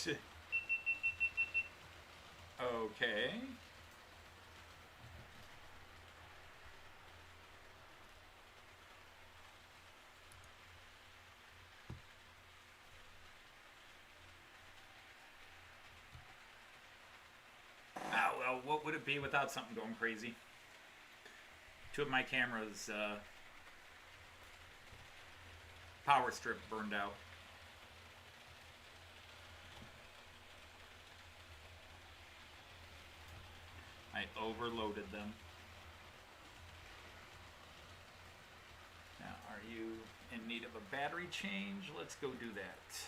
Okay. Ah, well, what would it be without something going crazy? Two of my cameras, power strip burned out. I overloaded them. Now, are you in need of a battery change? Let's go do that.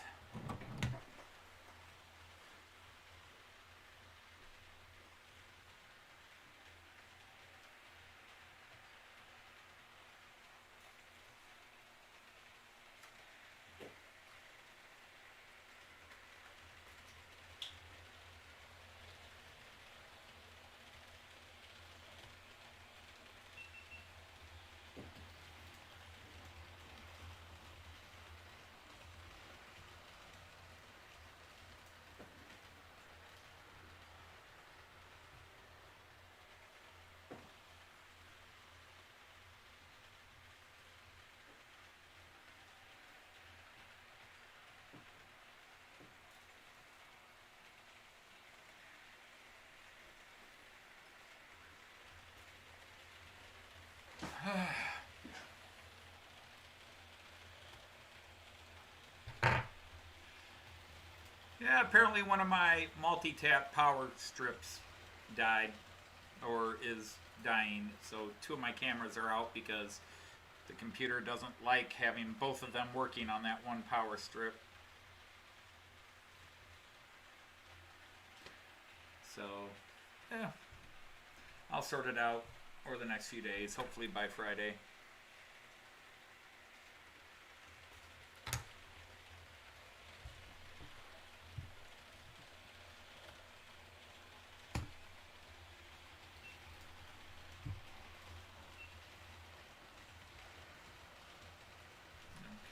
Yeah, apparently one of my multi-tap power strips died or is dying. So two of my cameras are out because the computer doesn't like having both of them working on that one power strip. So, yeah, I'll sort it out over the next few days, hopefully by Friday.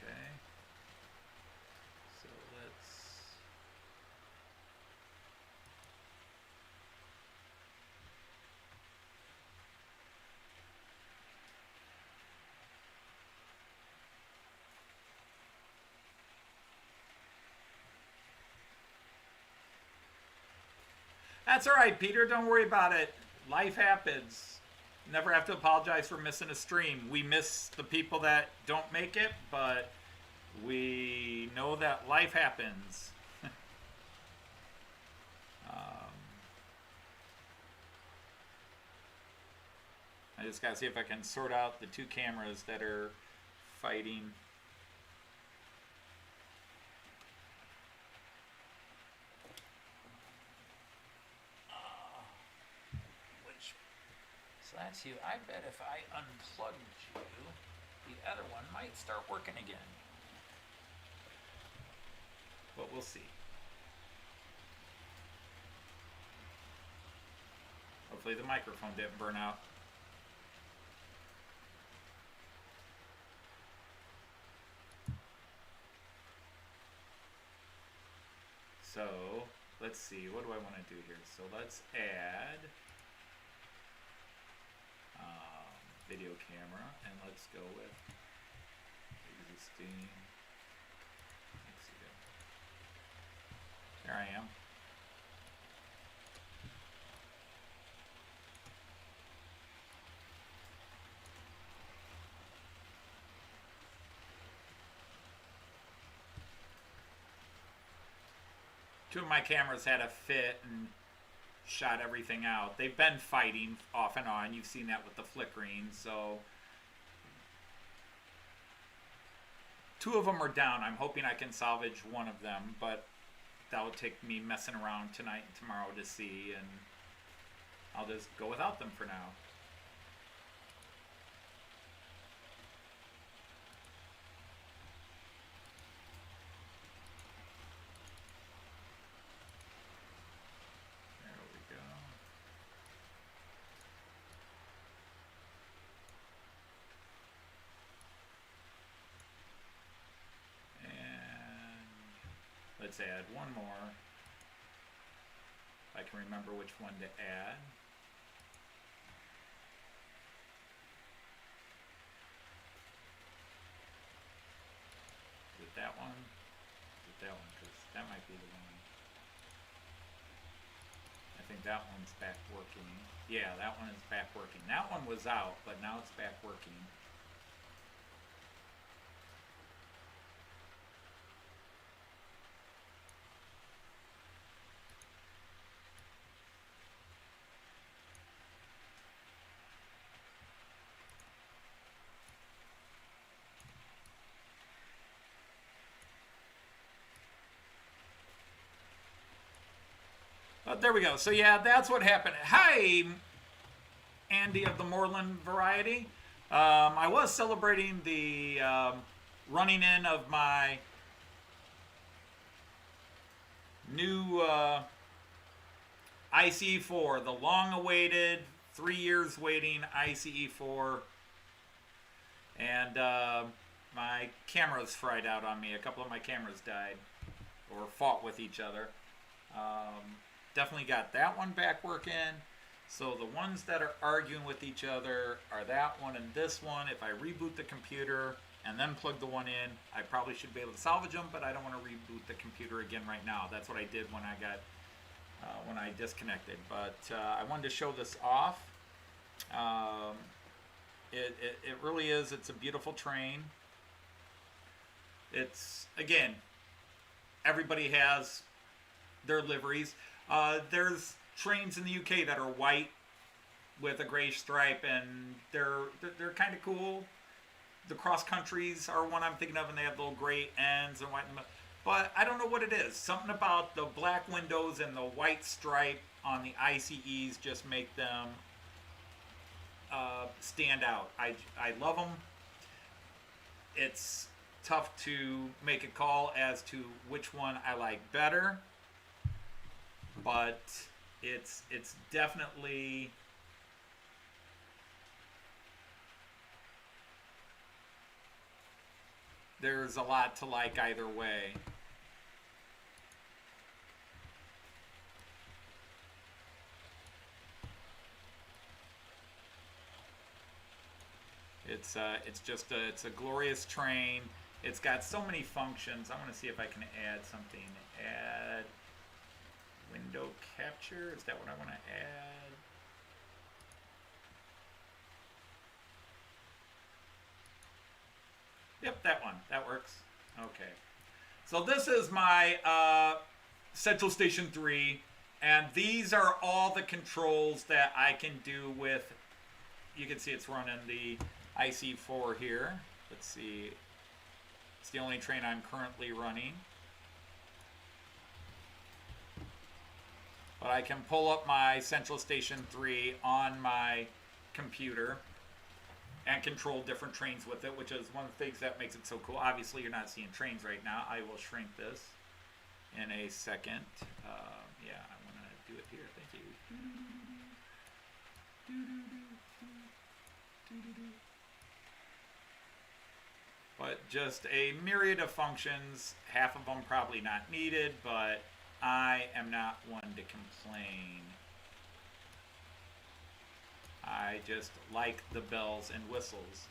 Okay. So let's... That's all right, Peter. Don't worry about it. Life happens. Never have to apologize for missing a stream. We miss the people that don't make it, but we know that life happens. um, I just gotta see if I can sort out the two cameras that are fighting. So that's you. I bet if I unplugged you, the other one might start working again. But we'll see. Hopefully the microphone didn't burn out. So let's see, what do I want to do here? So let's add video camera, and let's go with existing. Let's see there. There I am. Two of my cameras had a fit and shot everything out. They've been fighting off and on. You've seen that with the flickering. So two of them are down. I'm hoping I can salvage one of them, but that will take me messing around tonight and tomorrow to see, and I'll just go without them for now. Let's add one more. I can remember which one to add. Is it that one? Is it that one? Because that might be the one. I think that one's back working. Yeah, that one is back working. That one was out, but now it's back working. There we go. So yeah, that's what happened. Hi, Andy of the Moreland variety. I was celebrating the running in of my new ICE4, the long-awaited, 3 years waiting ICE4, and my cameras fried out on me. A couple of my cameras died or fought with each other. Definitely got that one back working. So the ones that are arguing with each other are that one and this one. If I reboot the computer and then plug the one in, I probably should be able to salvage them, but I don't want to reboot the computer again right now. That's what I did when I got when I disconnected. But I wanted to show this off. It really is. It's a beautiful train. It's, again, everybody has their liveries. There's trains in the UK that are white with a gray stripe, and they're kind of cool. The cross countries are one I'm thinking of, and they have little gray ends and white. But I don't know what it is. Something about the black windows and the white stripe on the ICEs just make them stand out. I love them. It's tough to make a call as to which one I like better, but it's definitely there's a lot to like either way. It's a glorious train. It's got so many functions. I want to see if I can add something. Add window capture. Is that what I want to add? Yep, that one. That works. Okay. So this is my Central Station 3, and these are all the controls that I can do with, you can see it's running the IC4 here. Let's see. It's the only train I'm currently running. But I can pull up my Central Station 3 on my computer and control different trains with it, which is one of the things that makes it so cool. Obviously, you're not seeing trains right now. I will shrink this in a second. Yeah, I want to do it here. Thank you. But just a myriad of functions, half of them probably not needed, but I am not one to complain. I just like the bells and whistles.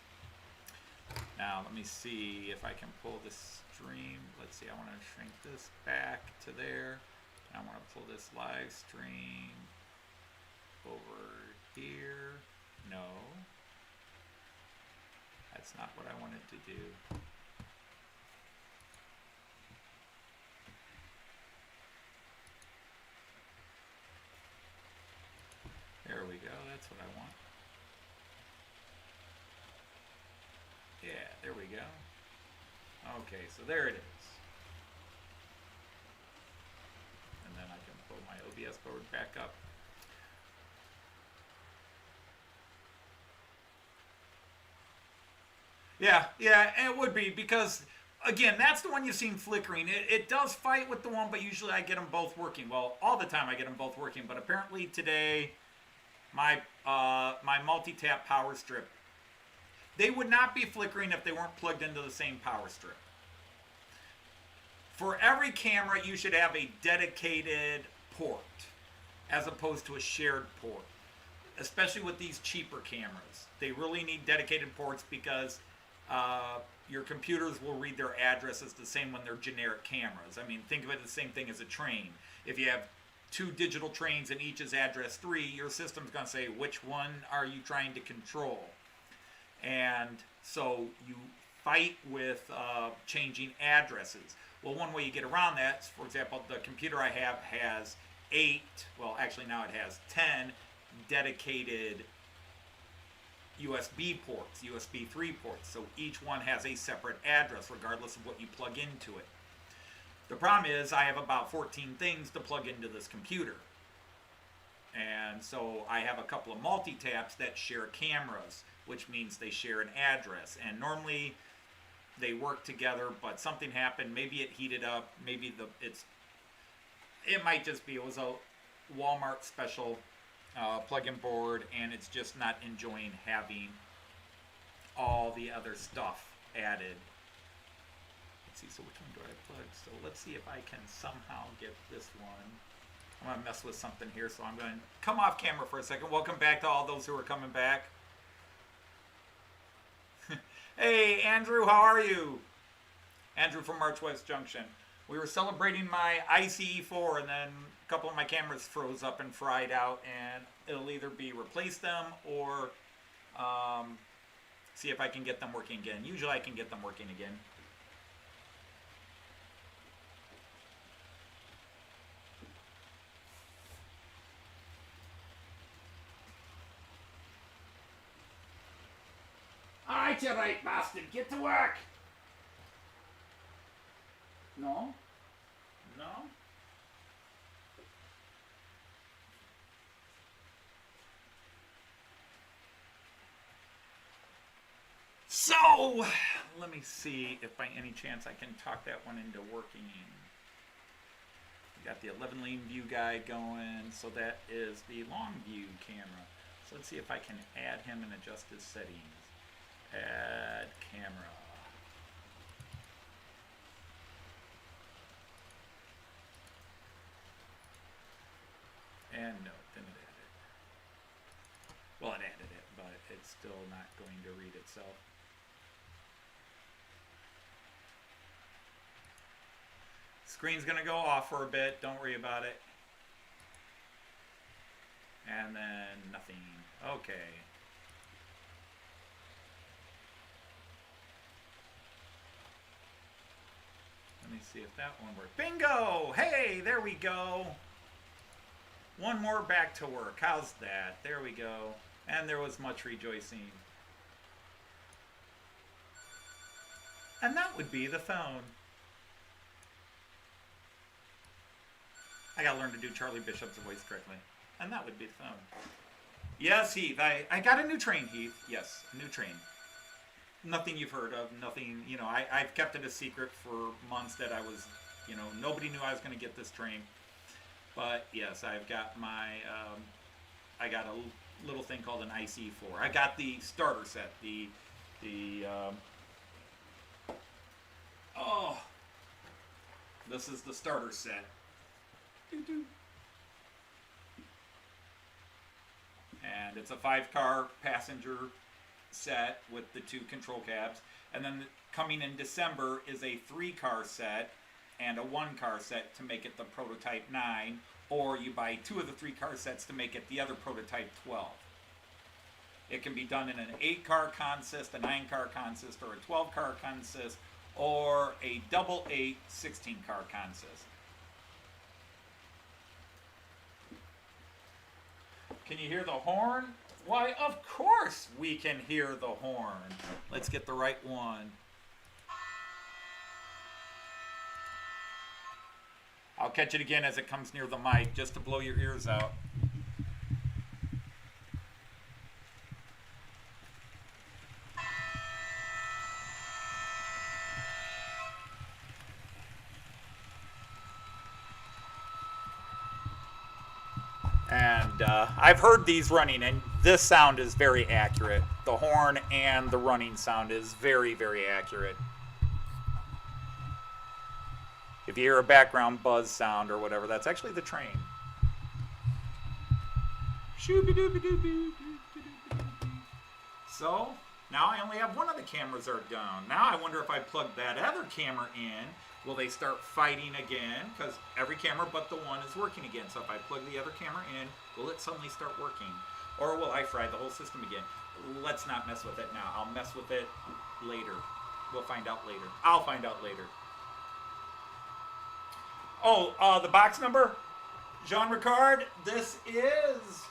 Now let me see if I can pull this stream. Let's see, I want to shrink this back to there. I want to pull this live stream over here. No. That's not what I wanted to do. There we go, that's what I want. Yeah, there we go. Okay, so there it is. And then I can pull my OBS board back up. Yeah, and it would be because, again, that's the one you've seen flickering. It does fight with the one, but usually I get them both working. Well, all the time I get them both working, but apparently today, my multi-tap power strip, they would not be flickering if they weren't plugged into the same power strip. For every camera, you should have a dedicated port. as opposed to a shared port. Especially with these cheaper cameras, they really need dedicated ports because your computers will read their addresses the same when they're generic cameras. I mean, think of it the same thing as a train. If you have two digital trains and each is address 3, your system's going to say, which one are you trying to control? And so you fight with changing addresses. Well, one way you get around that is, for example, the computer I have has 8, well, actually now it has 10 dedicated USB ports, USB 3 ports. So each one has a separate address regardless of what you plug into it. The problem is I have about 14 things to plug into this computer. And so I have a couple of multi-taps that share cameras, which means they share an address. And normally they work together, but something happened. Maybe it heated up. Maybe it might just be it was a Walmart special plug-in board, and it's just not enjoying having all the other stuff added. Let's see, so which one do I plug? So let's see if I can somehow get this one. I'm going to mess with something here, so I'm going to come off camera for a second. Welcome back to all those who are coming back. Hey, Andrew, how are you? Andrew from March West Junction. We were celebrating my ICE4, and then a couple of my cameras froze up and fried out, and it'll either be replace them or see if I can get them working again. Usually I can get them working again. Alright, you right bastard, get to work! No? No? So, let me see if by any chance I can talk that one into working. We got the 11 lane view guide going, so that is the long view camera. So let's see if I can add him and adjust his settings. Add camera. And no, didn't add it. Well, it added it, but it's still not going to read itself. Screen's going to go off for a bit. Don't worry about it. And then nothing. Okay. Let me see if that one worked. Bingo! Hey, there we go. One more back to work. How's that? There we go. And there was much rejoicing. And that would be the phone. I gotta learn to do Charlie Bishop's voice correctly. And that would be the phone. Yes, Heath. I got a new train, Heath. Yes, a new train. Nothing you've heard of. Nothing, you know, I've kept it a secret for months that I was, you know, nobody knew I was going to get this train. But yes, I've got my, I got a little thing called an ICE4. I got the starter set, oh, this is the starter set. And it's a 5-car passenger set with the 2 control cabs. And then coming in December is a 3-car set and a 1-car set to make it the prototype 9, or you buy 2 of the 3-car sets to make it the other prototype 12. It can be done in an 8-car consist, a 9-car consist, or a 12-car consist, or a double 8 16-car consist. Can you hear the horn? Why, of course we can hear the horn. Let's get the right one. I'll catch it again as it comes near the mic, just to blow your ears out. And I've heard these running, and this sound is very accurate. The horn and the running sound is very, very accurate. If you hear a background buzz sound or whatever, that's actually the train. So now I only have one of the cameras are down. Now I wonder if I plug that other camera in, will they start fighting again? Because every camera but the one is working again. So if I plug the other camera in, will it suddenly start working? Or will I fry the whole system again? Let's not mess with it now. I'll mess with it later. We'll find out later. I'll find out later. Oh, the box number? Jean Ricard, this is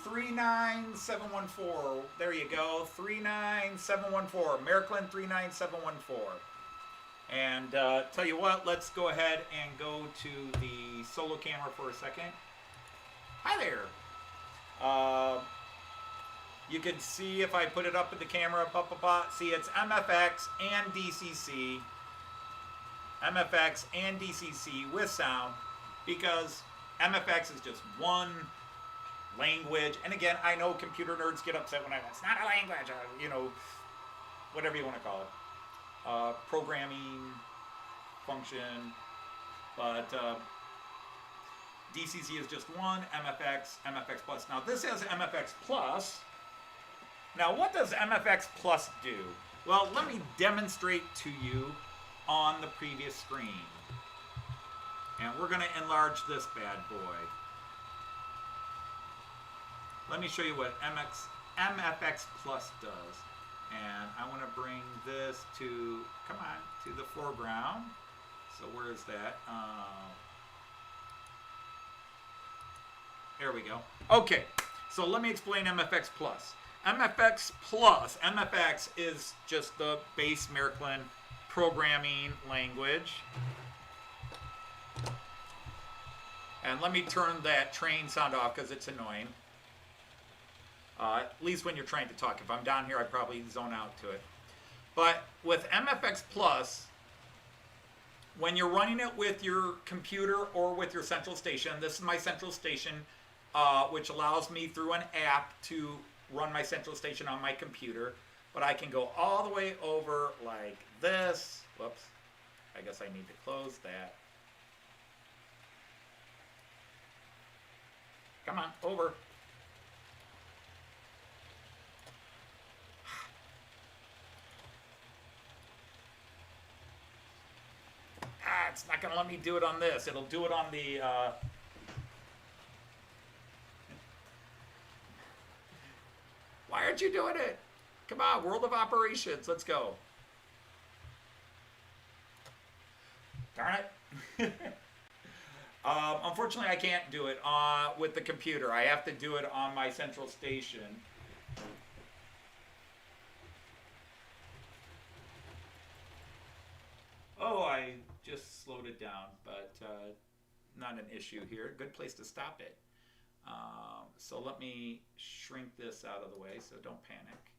39714. There you go, 39714. Maryland 39714. And tell you what, let's go ahead and go to the solo camera for a second. Hi there. You can see if I put it up in the camera, see it's MFX and DCC. MFX and DCC with sound, because MFX is just one language. And again, I know computer nerds get upset when it's not a language, you know, whatever you want to call it. Programming function. But DCC is just one, MFX, MFX Plus. Now this has MFX Plus. Now what does MFX Plus do? Well, let me demonstrate to you on the previous screen. And we're going to enlarge this bad boy. Let me show you what MFX Plus does. And I want to bring this to, come on, to the foreground. So where is that? There we go. Okay, so let me explain MFX Plus. MFX Plus, MFX is just the base Maryland programming language. And let me turn that train sound off because it's annoying. At least when you're trying to talk. If I'm down here, I probably zone out to it. But with MFX Plus, when you're running it with your computer or with your central station, this is my central station, which allows me through an app to run my central station on my computer. But I can go all the way over like this. Whoops. I guess I need to close that. Come on, over. It's not going to let me do it on this. It'll do it on the... Why aren't you doing it? Come on, World of Operations. Let's go. Darn it. Unfortunately, I can't do it with the computer. I have to do it on my central station. Oh, I just slowed it down, but not an issue here. Good place to stop it. So let me shrink this out of the way, so don't panic.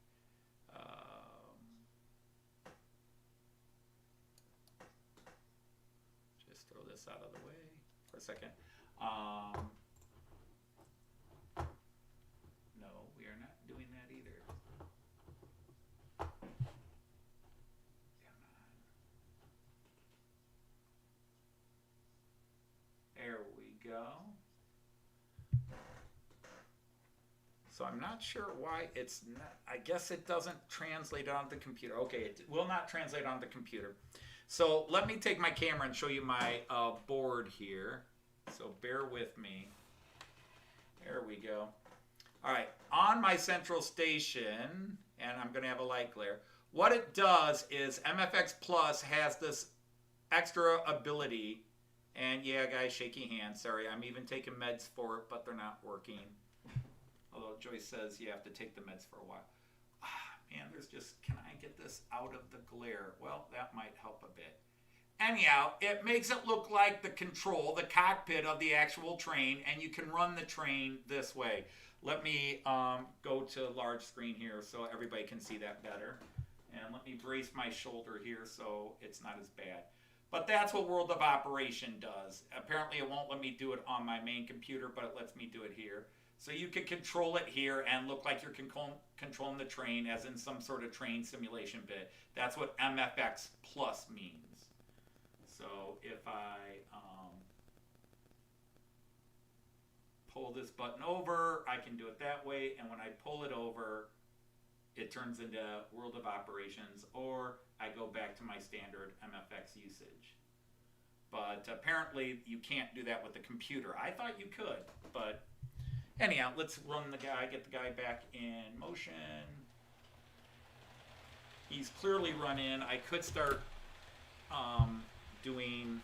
Just throw this out of the way for a second. No, we are not doing that either. Come on. There we go. So I'm not sure why it's not, I guess it doesn't translate on the computer. Okay, it will not translate on the computer. So let me take my camera and show you my board here. So bear with me. There we go. All right, on my central station, and I'm going to have a light glare. What it does is MFX Plus has this extra ability. And yeah, guys, shaky hands. Sorry, I'm even taking meds for it, but they're not working. Although Joyce says you have to take the meds for a while. Man, there's just, can I get this out of the glare? Well, that might help a bit. Anyhow, it makes it look like the control, the cockpit of the actual train, and you can run the train this way. Let me go to large screen here so everybody can see that better. And let me brace my shoulder here so it's not as bad. But that's what World of Operation does. Apparently it won't let me do it on my main computer, but it lets me do it here. So you can control it here and look like you're controlling the train as in some sort of train simulation bit. That's what MFX Plus means. So if I pull this button over, I can do it that way, and when I pull it over, it turns into World of Operations, or I go back to my standard MFX usage. But apparently you can't do that with the computer. I thought you could, but anyhow, let's run the guy, get the guy back in motion. He's clearly run in. I could start doing,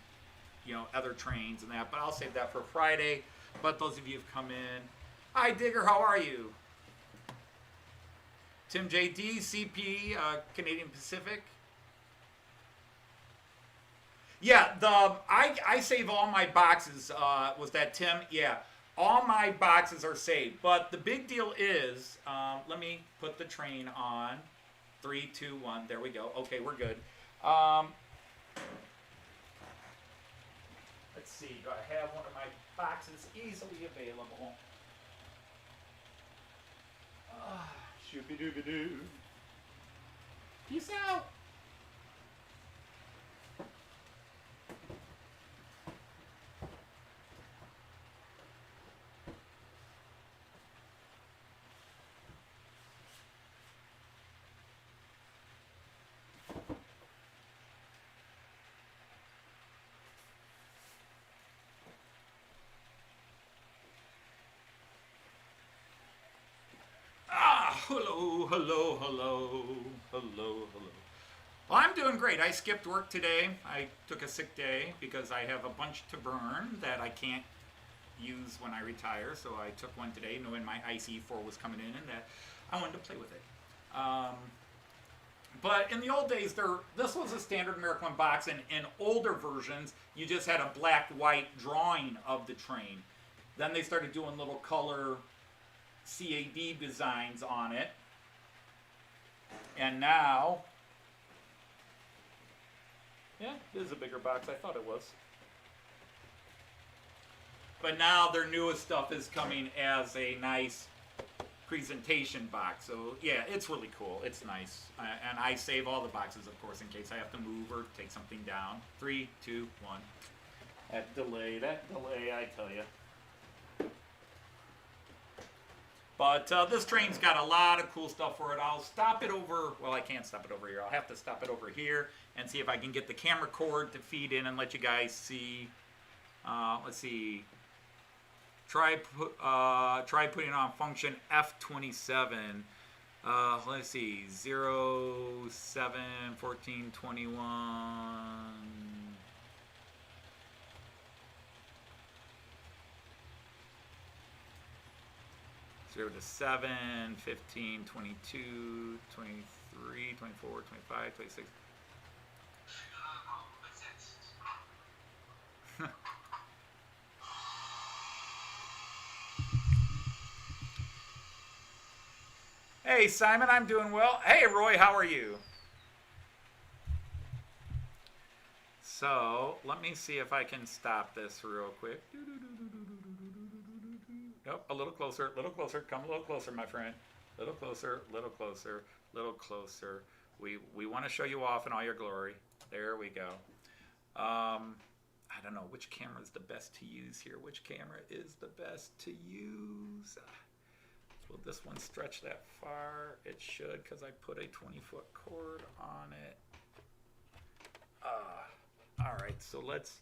other trains and that, but I'll save that for Friday. But those of you who've come in, hi Digger, how are you? Tim JD, CP, Canadian Pacific. Yeah, I save all my boxes. Was that Tim? Yeah, all my boxes are saved. But the big deal is, let me put the train on. 3, 2, 1. There we go. Okay, we're good. Let's see. Do I have one of my boxes easily available? Shooby-dooby-doo. Peace out. Hello, hello, hello, hello, hello. Well, I'm doing great. I skipped work today. I took a sick day because I have a bunch to burn that I can't use when I retire. So I took one today, knowing my ICE4 was coming in and that I wanted to play with it. But in the old days, this was a standard American box, and in older versions, you just had a black-white drawing of the train. Then they started doing little color CAD designs on it. And now, yeah, it is a bigger box. I thought it was. But now their newest stuff is coming as a nice presentation box. So yeah, it's really cool. It's nice. And I save all the boxes, of course, in case I have to move or take something down. 3, 2, 1. That delay, I tell you. But this train's got a lot of cool stuff for it. I'll stop it over, well, I can't stop it over here. I'll have to stop it over here and see if I can get the camera cord to feed in and let you guys see. Let's see. Try putting on function F27. Let's see. 0, 7, 14, 21. 0 to 7, 15, 22, 23, 24, 25, 26. Hey, Simon, I'm doing well. Hey, Roy, how are you? So, let me see if I can stop this real quick. Nope, a little closer, come a little closer, my friend. Little closer, little closer, little closer. We want to show you off in all your glory. There we go. I don't know which camera is the best to use here. Which camera is the best to use? Will this one stretch that far? It should, because I put a 20-foot cord on it. All right, so let's...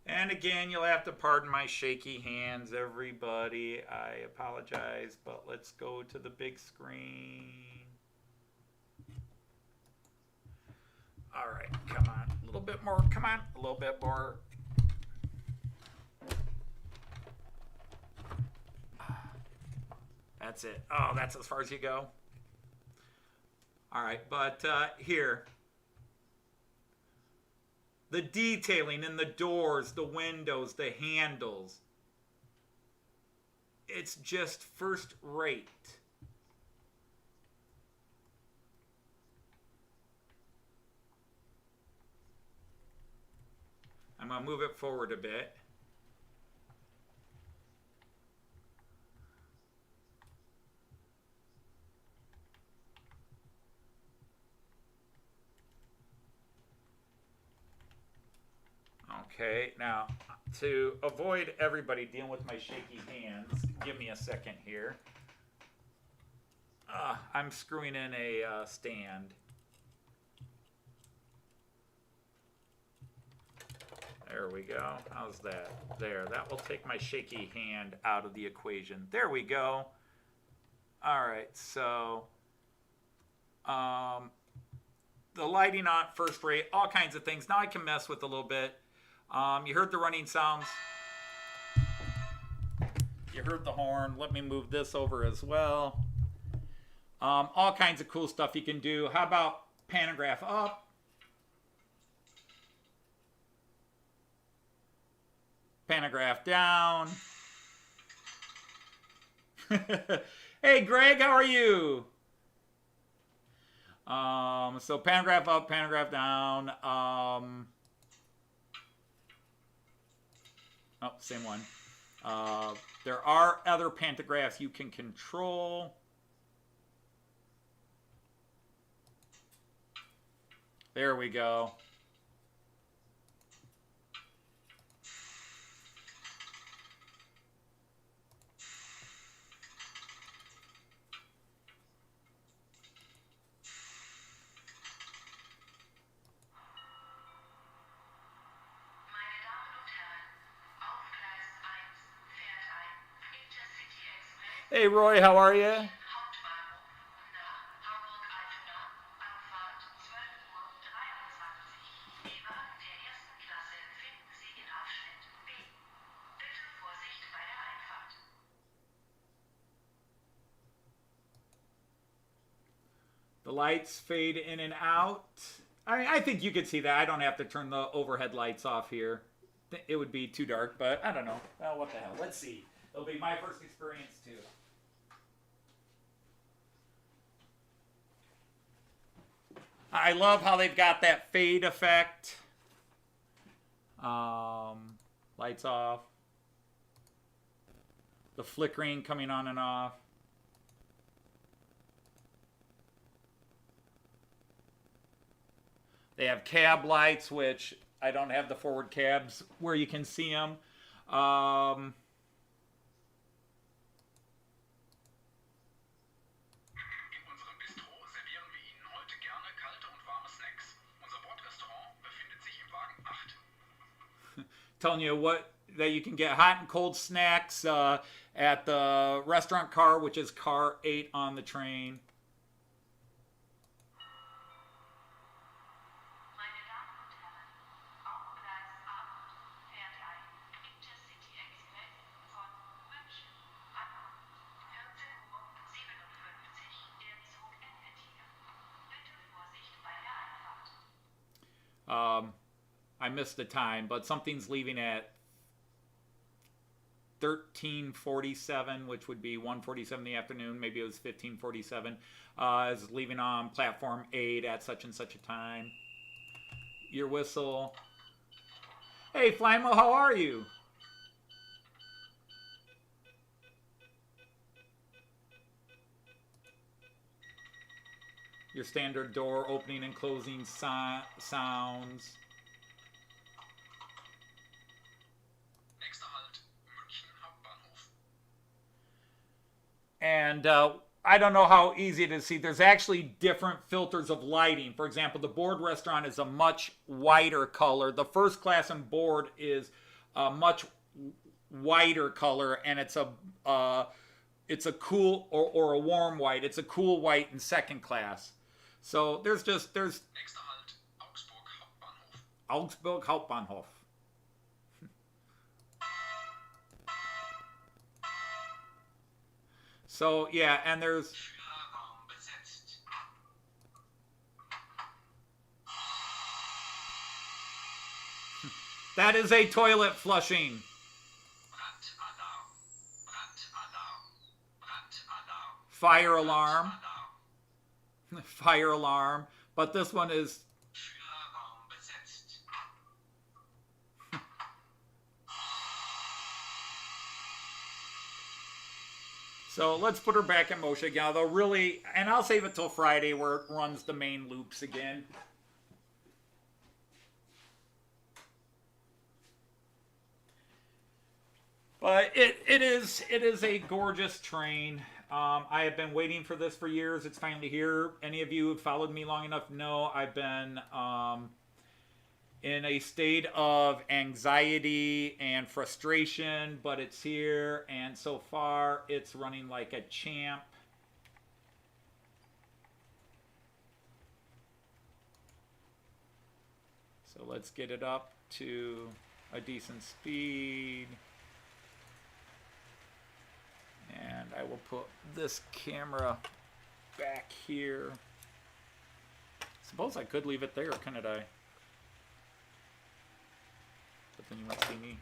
And again, you'll have to pardon my shaky hands, everybody. I apologize, but let's go to the big screen. All right, come on. A little bit more. Come on. A little bit more. That's it. Oh, that's as far as you go. All right, but here. The detailing in the doors, the windows, the handles. It's just first rate. I'm going to move it forward a bit. Okay, now to avoid everybody dealing with my shaky hands, give me a second here. I'm screwing in a stand. There we go. How's that? There. That will take my shaky hand out of the equation. There we go. All right, so the lighting on first rate, all kinds of things. Now I can mess with a little bit. You heard the running sounds. You heard the horn. Let me move this over as well. All kinds of cool stuff you can do. How about pantograph up? Pantograph down. Hey, Greg, how are you? So pantograph up, pantograph down. Oh, same one. There are other pantographs you can control. There we go. Hey, Roy, how are you? The lights fade in and out. I think you could see that. I don't have to turn the overhead lights off here. It would be too dark, but I don't know. Well, what the hell? Let's see. It'll be my first experience, too. I love how they've got that fade effect. Lights off. The flickering coming on and off. They have cab lights, which I don't have the forward cabs where you can see them. Telling you what that you can get hot and cold snacks at the restaurant car, which is car 8 on the train. I missed the time, but something's leaving at 13:47, which would be 1:47 in the afternoon. Maybe it was 15:47. Is leaving on platform 8 at such and such a time. Your whistle. Hey, Flymo, how are you? Your standard door opening and closing sounds. And I don't know how easy it is to see. There's actually different filters of lighting. For example, the board restaurant is a much whiter color. The first class and board is a much whiter color, and it's a cool or a warm white. It's a cool white in second class. So there's Augsburg Hauptbahnhof. So yeah, and there's that is a toilet flushing. Fire alarm. Fire alarm. But this one is so let's put her back in motion again. Although really, and I'll save it till Friday where it runs the main loops again. But it is a gorgeous train. I have been waiting for this for years. It's finally here. Any of you who have followed me long enough know I've been in a state of anxiety and frustration, but it's here, and so far it's running like a champ. So let's get it up to a decent speed. And I will put this camera back here. Suppose I could leave it there, couldn't I? But then you might see me.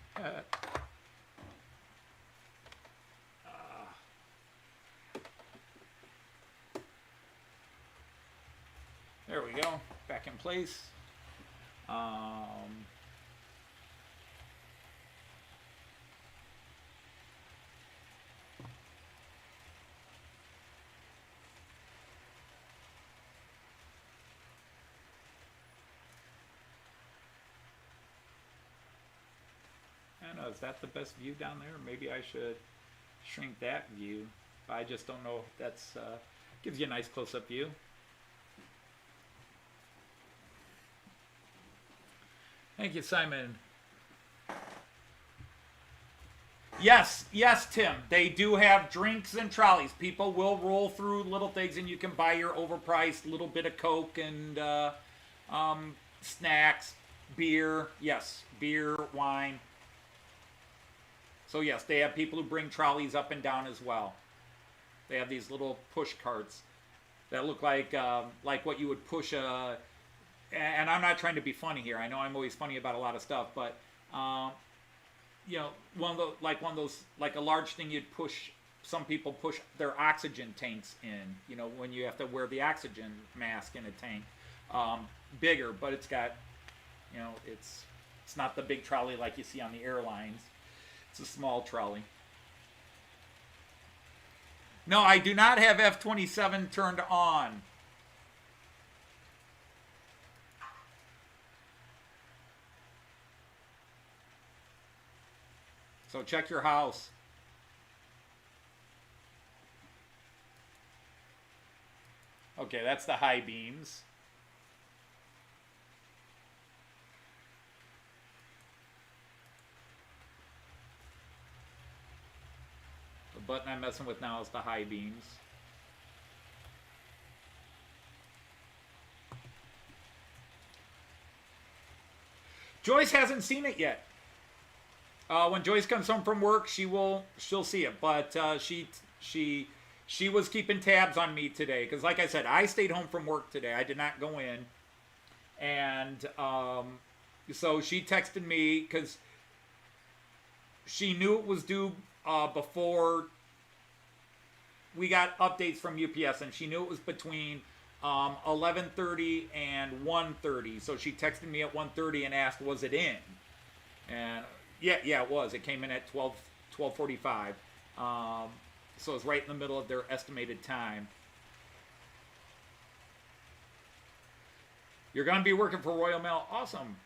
There we go. Back in place. I don't know, is that the best view down there? Maybe I should shrink that view. I just don't know if that's gives you a nice close-up view. Thank you, Simon. Yes, yes, Tim. They do have drinks and trolleys. People will roll through little things, and you can buy your overpriced little bit of Coke and snacks, beer. Yes, beer, wine. So yes, they have people who bring trolleys up and down as well. They have these little push carts that look like what you would push a. And I'm not trying to be funny here. I know I'm always funny about a lot of stuff, but you know, one of those like a large thing you'd push. Some people push their oxygen tanks in. You know, when you have to wear the oxygen mask in a tank. Bigger, but it's got, you know, it's not the big trolley like you see on the airlines. It's a small trolley. No, I do not have F-27 turned on. So check your house. Okay, that's the high beams. The button I'm messing with now is the high beams. Joyce hasn't seen it yet. When Joyce comes home from work, she'll see it. But she was keeping tabs on me today because, like I said, I stayed home from work today. I did not go in, and so she texted me because she knew it was due before we got updates from UPS, and she knew it was between 11:30 and 1:30. So she texted me at 1:30 and asked, "Was it in?" And yeah, it was. It came in at 12:45. So it's right in the middle of their estimated time. You're going to be working for Royal Mail. Awesome.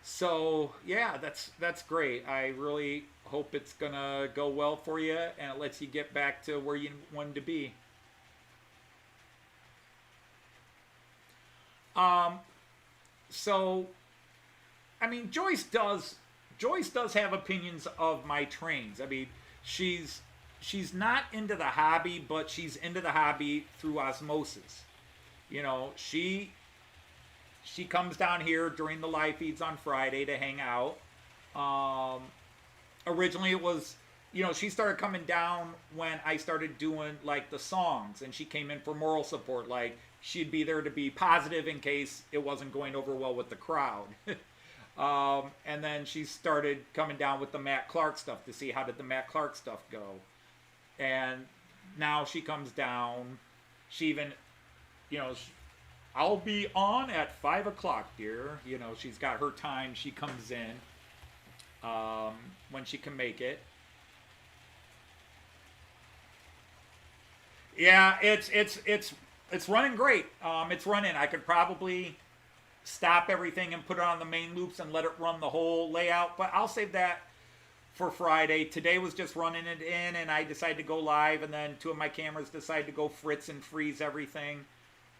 So yeah, that's great. I really hope it's going to go well for you and it lets you get back to where you wanted to be. So, I mean, Joyce does have opinions of my trains. I mean, she's not into the hobby, but she's into the hobby through osmosis. You know, she comes down here during the live feeds on Friday to hang out. Originally it was, you know, she started coming down when I started doing like the songs, and she came in for moral support. Like she'd be there to be positive in case it wasn't going over well with the crowd. And then she started coming down with the Matt Clark stuff to see how did the Matt Clark stuff go. And now she comes down. She even, you know, I'll be on at 5 o'clock, dear. You know, she's got her time. She comes in when she can make it. Yeah, it's running great. It's running. I could probably stop everything and put it on the main loops and let it run the whole layout, but I'll save that for Friday. Today was just running it in, and I decided to go live, and then 2 of my cameras decided to go fritz and freeze everything.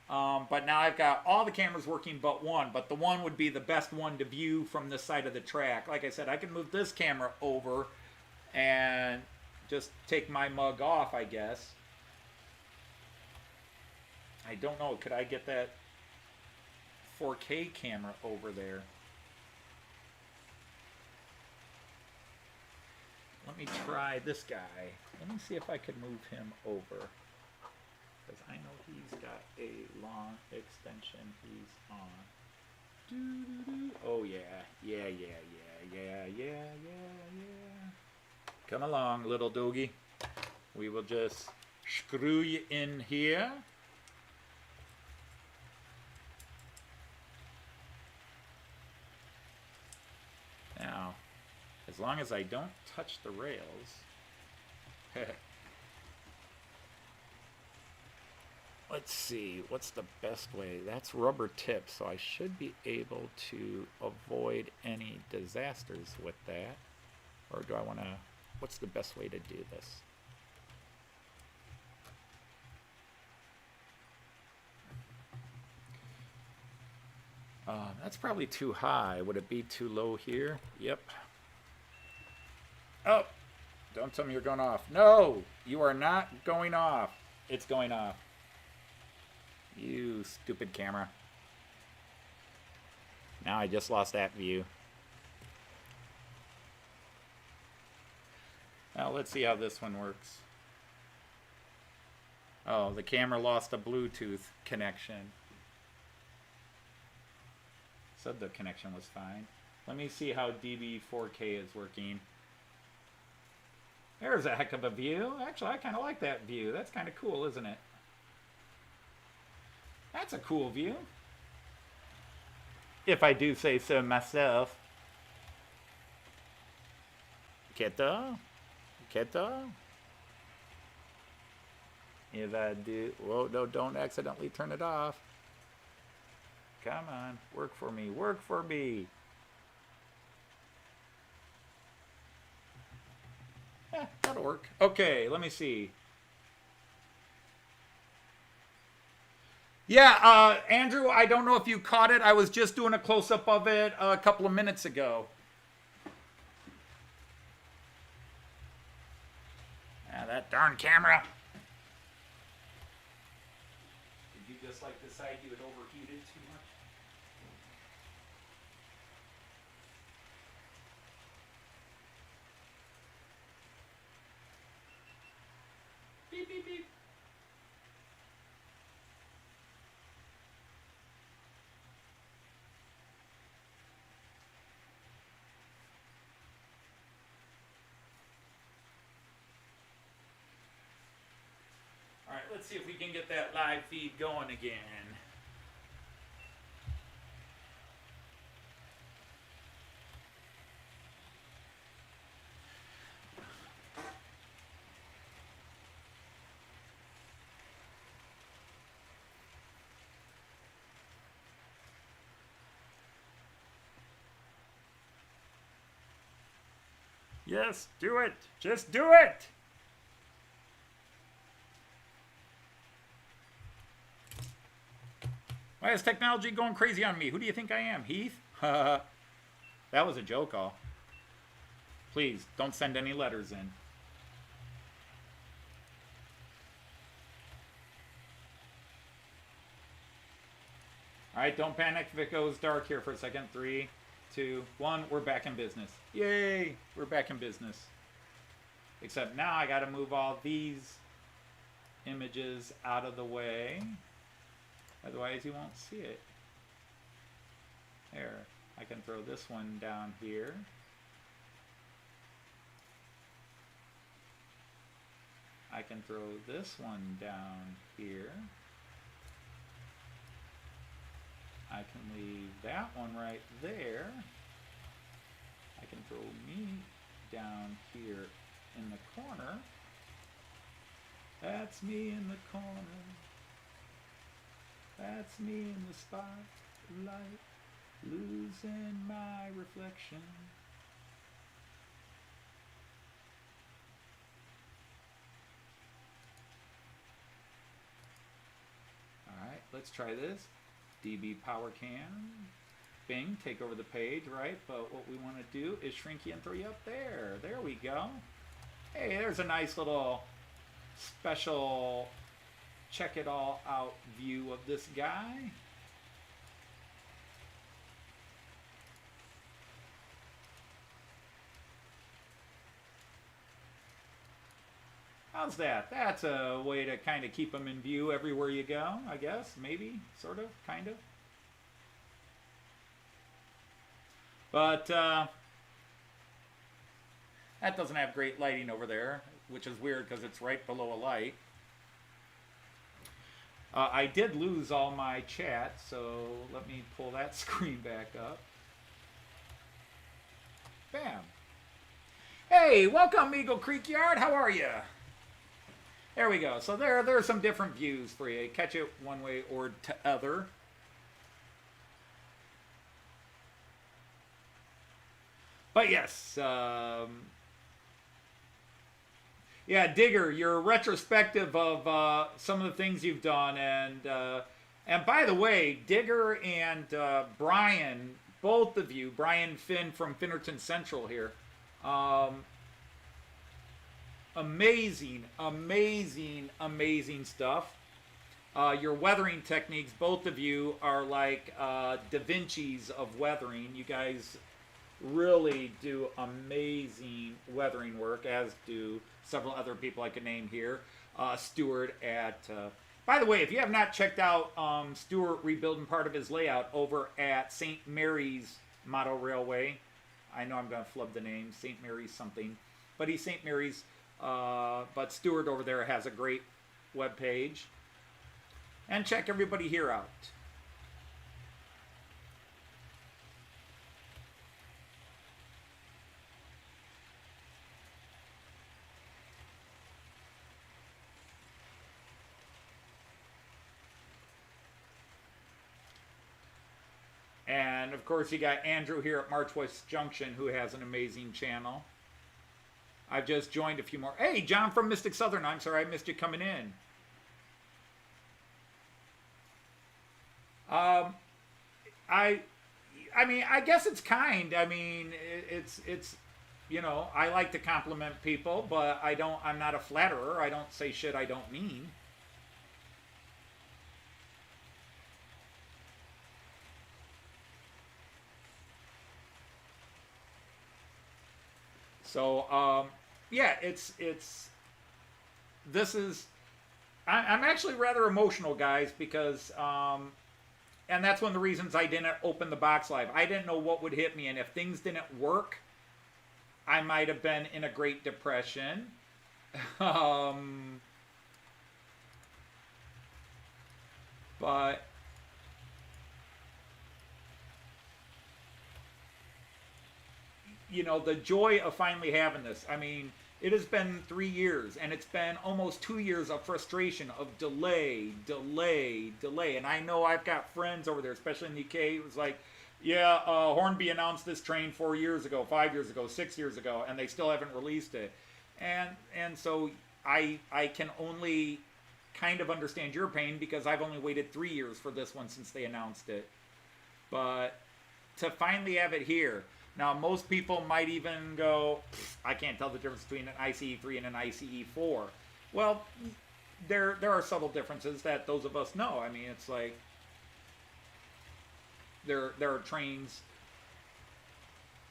But now I've got all the cameras working but one. But the one would be the best one to view from this side of the track. Like I said, I can move this camera over and just take my mug off, I guess. I don't know. Could I get that 4K camera over there? Let me try this guy. Let me see if I can move him over. Because I know he's got a long extension he's on. Oh yeah. Yeah. Come along, little doggy. We will just screw you in here. Now, as long as I don't touch the rails. Let's see, what's the best way? That's rubber tip, so I should be able to avoid any disasters with that. Or do I want to, what's the best way to do this? That's probably too high. Would it be too low here? Yep. Oh, don't tell me you're going off. No, you are not going off. It's going off. You stupid camera. Now I just lost that view. Now let's see how this one works. Oh, the camera lost a Bluetooth connection. Said the connection was fine. Let me see how DB4K is working. There's a heck of a view. Actually, I kind of like that view. That's kind of cool, isn't it? That's a cool view. If I do say so myself. Keto? Keto? If I do... Whoa, no, don't accidentally turn it off. Come on, work for me, work for me. That'll work. Okay, let me see. Yeah, Andrew, I don't know if you caught it. I was just doing a close-up of it a couple of minutes ago. Ah, that darn camera. Did you just like decide you had overheated too much? Beep, beep, beep. All right, let's see if we can get that live feed going again. Yes, do it. Just do it. Why is technology going crazy on me? Who do you think I am, Heath? That was a joke, all. Please, don't send any letters in. All right, don't panic if it goes dark here for a second. 3, 2, 1, we're back in business. Yay, we're back in business. Except now I gotta move all these images out of the way. Otherwise you won't see it. There, I can throw this one down here. I can throw this one down here. I can leave that one right there. I can throw me down here in the corner. That's me in the corner. That's me in the spotlight, losing my reflection. let's try this. DB power cam. Bing, take over the page, right? But what we want to do is shrink you and throw you up there. There we go. Hey, there's a nice little special check it all out view of this guy. How's that? That's a way to kind of keep them in view everywhere you go, I guess. Maybe, sort of, kind of. But that doesn't have great lighting over there, which is weird because it's right below a light. I did lose all my chat, so let me pull that screen back up. Bam. Hey, welcome Eagle Creek Yard. How are you? There we go. So there are some different views for you. Catch it one way or t'other. But yes, yeah, Digger, your retrospective of some of the things you've done, and by the way, Digger and Brian, both of you, Brian Finn from Finnerton Central here, amazing, amazing, amazing stuff. Your weathering techniques, both of you are like Da Vinci's of weathering. You guys really do amazing weathering work, as do several other people I can name here. Stuart at, by the way, if you have not checked out Stuart rebuilding part of his layout over at St. Mary's Model Railway, I know I'm going to flub the name, St. Mary's something, but he's St. Mary's, but Stuart over there has a great webpage. And check everybody here out. And of course, you got Andrew here at March West Junction, who has an amazing channel. I've just joined a few more. Hey, John from Mystic Southern. I'm sorry I missed you coming in. I mean, I guess it's kind. I mean, it's you know, I like to compliment people, but I'm not a flatterer. I don't say shit I don't mean. So, yeah, I'm actually rather emotional, guys, because, and that's one of the reasons I didn't open the box live. I didn't know what would hit me, and if things didn't work, I might have been in a Great Depression. But you know, the joy of finally having this. I mean, it has been 3 years, and it's been almost 2 years of frustration, of delay. And I know I've got friends over there, especially in the UK. It was like, yeah, Hornby announced this train 4 years ago, 5 years ago, 6 years ago, and they still haven't released it. And so I can only kind of understand your pain, because I've only waited 3 years for this one since they announced it. But to finally have it here. Now, most people might even go, I can't tell the difference between an ICE3 and an ICE4. Well, there are subtle differences that those of us know. I mean, it's like there are trains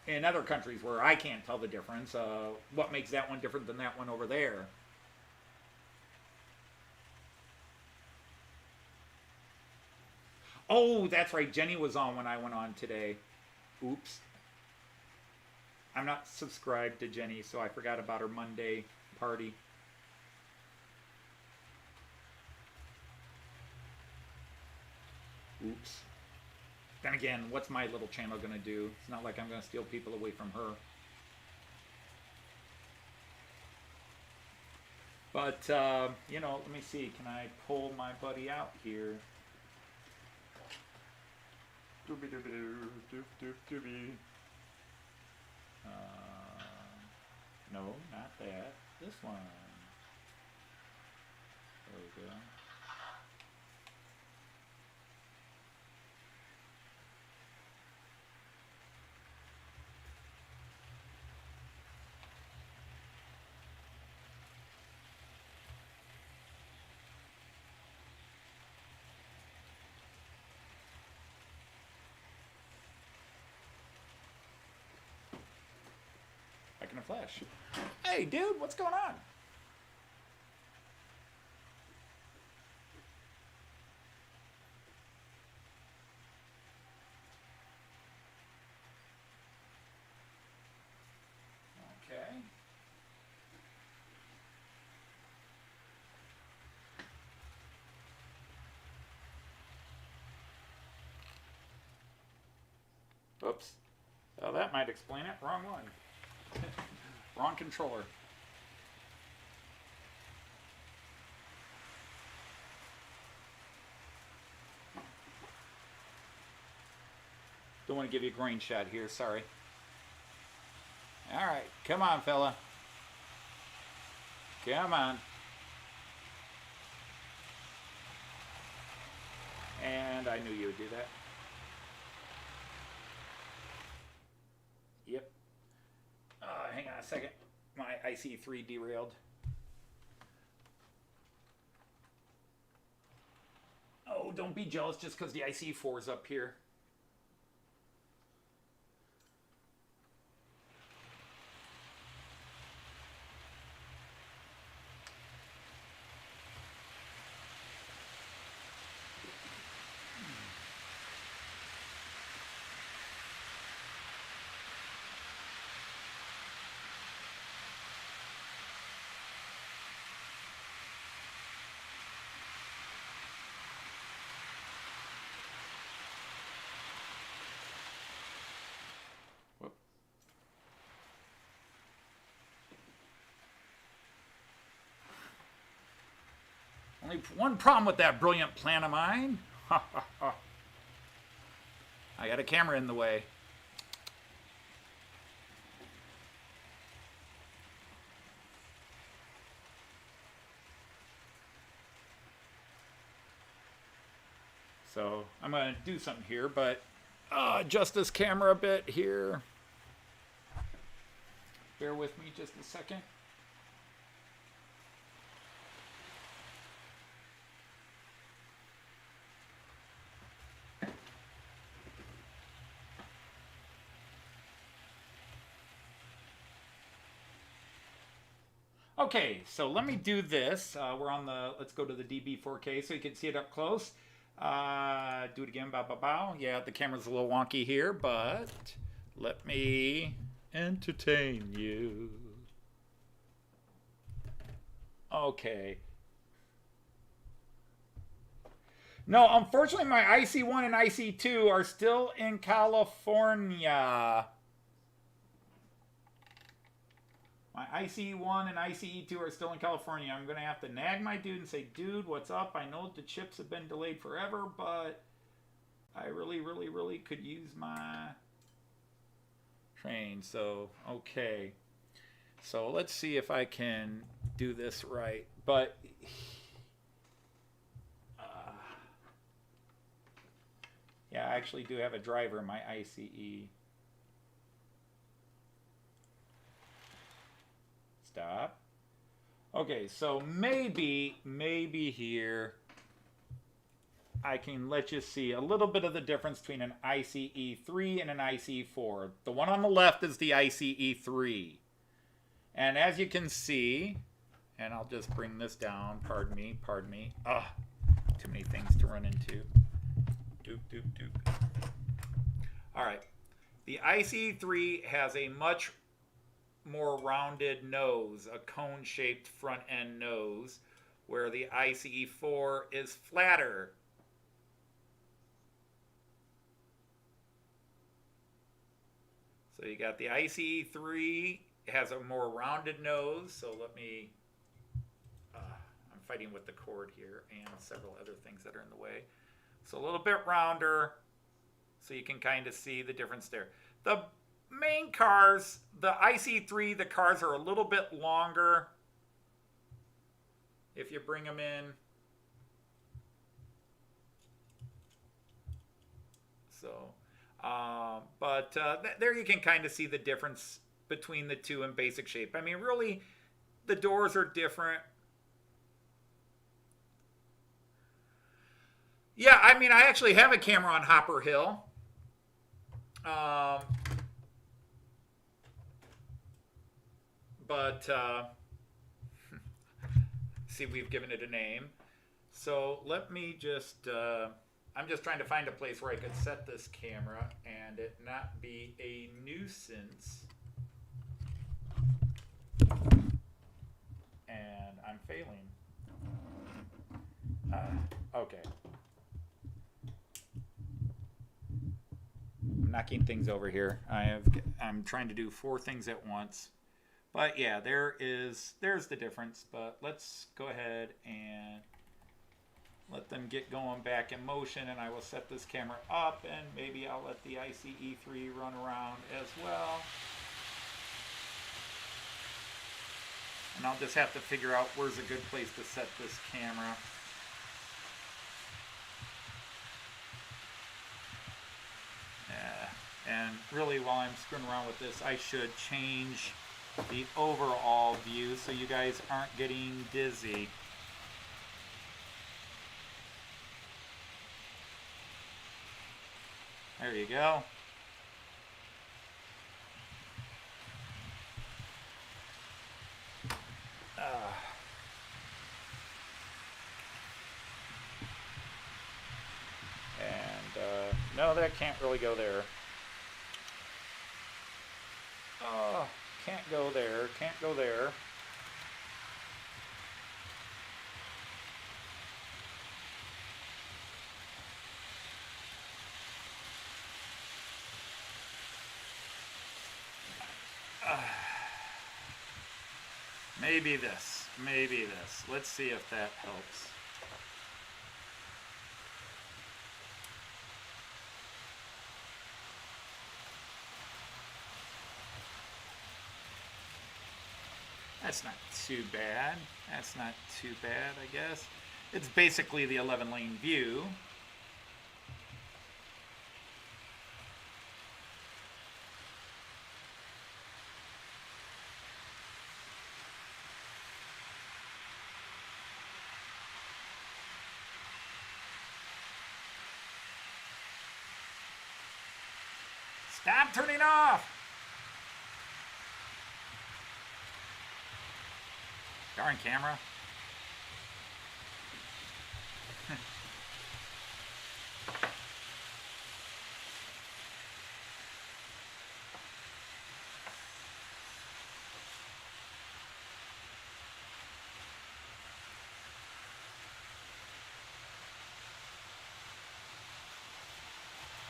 in other countries where I can't tell the difference. What makes that one different than that one over there? Oh, that's right. Jenny was on when I went on today. Oops. I'm not subscribed to Jenny, so I forgot about her Monday party. Oops. Then again, what's my little channel going to do? It's not like I'm going to steal people away from her. But, you know, let me see. Can I pull my buddy out here? No, not that. This one. There we go. in the flesh. Hey, dude, what's going on? Okay. Oops. Well, that might explain it. Wrong one. Wrong controller. Don't want to give you a grain shot here, sorry. Alright, come on, fella. Come on. And I knew you would do that. Yep. Hang on a second. My ICE4 derailed. Oh, don't be jealous just because the ICE4 is up here. Only one problem with that brilliant plan of mine. I got a camera in the way. So I'm going to do something here, but adjust this camera a bit here. Bear with me just a second. Okay, so let me do this. We're on the, let's go to the DB4K so you can see it up close. Do it again, bow, bow, bow. Yeah, the camera's a little wonky here, but let me entertain you. Okay. No, unfortunately, my IC1 and IC2 are still in California. My ICE1 and ICE2 are still in California. I'm going to have to nag my dude and say, dude, what's up? I know the chips have been delayed forever, but I really, really, really could use my train. So, okay. So let's see if I can do this right. But yeah, I actually do have a driver in my ICE. Stop. Okay, so maybe here I can let you see a little bit of the difference between an ICE3 and an ICE4. The one on the left is the ICE3. And as you can see, and I'll just bring this down, pardon me. Too many things to run into. Doop, doop, doop. All right. The ICE3 has a much more rounded nose, a cone-shaped front-end nose, where the ICE4 is flatter. So you got the ICE3 has a more rounded nose. So let me, I'm fighting with the cord here and several other things that are in the way. So a little bit rounder, so you can kind of see the difference there. The main cars, the ICE3, the cars are a little bit longer if you bring them in. So, there you can kind of see the difference between the two in basic shape. I mean, really, the doors are different. Yeah, I mean, I actually have a camera on Hopper Hill. But see, we've given it a name. So let me just, I'm just trying to find a place where I could set this camera and it not be a nuisance. And I'm failing. Okay. I'm knocking things over here. I'm trying to do 4 things at once. But yeah, there's the difference. But let's go ahead and let them get going back in motion, and I will set this camera up, and maybe I'll let the ICE4 run around as well. And I'll just have to figure out where's a good place to set this camera. And really, while I'm screwing around with this, I should change the overall view so you guys aren't getting dizzy. There you go. No, that can't really go there. Oh, can't go there, can't go there. Maybe this, maybe this. Let's see if that helps. That's not too bad. That's not too bad, I guess. It's basically the 11-lane view. Stop turning off! Darn camera.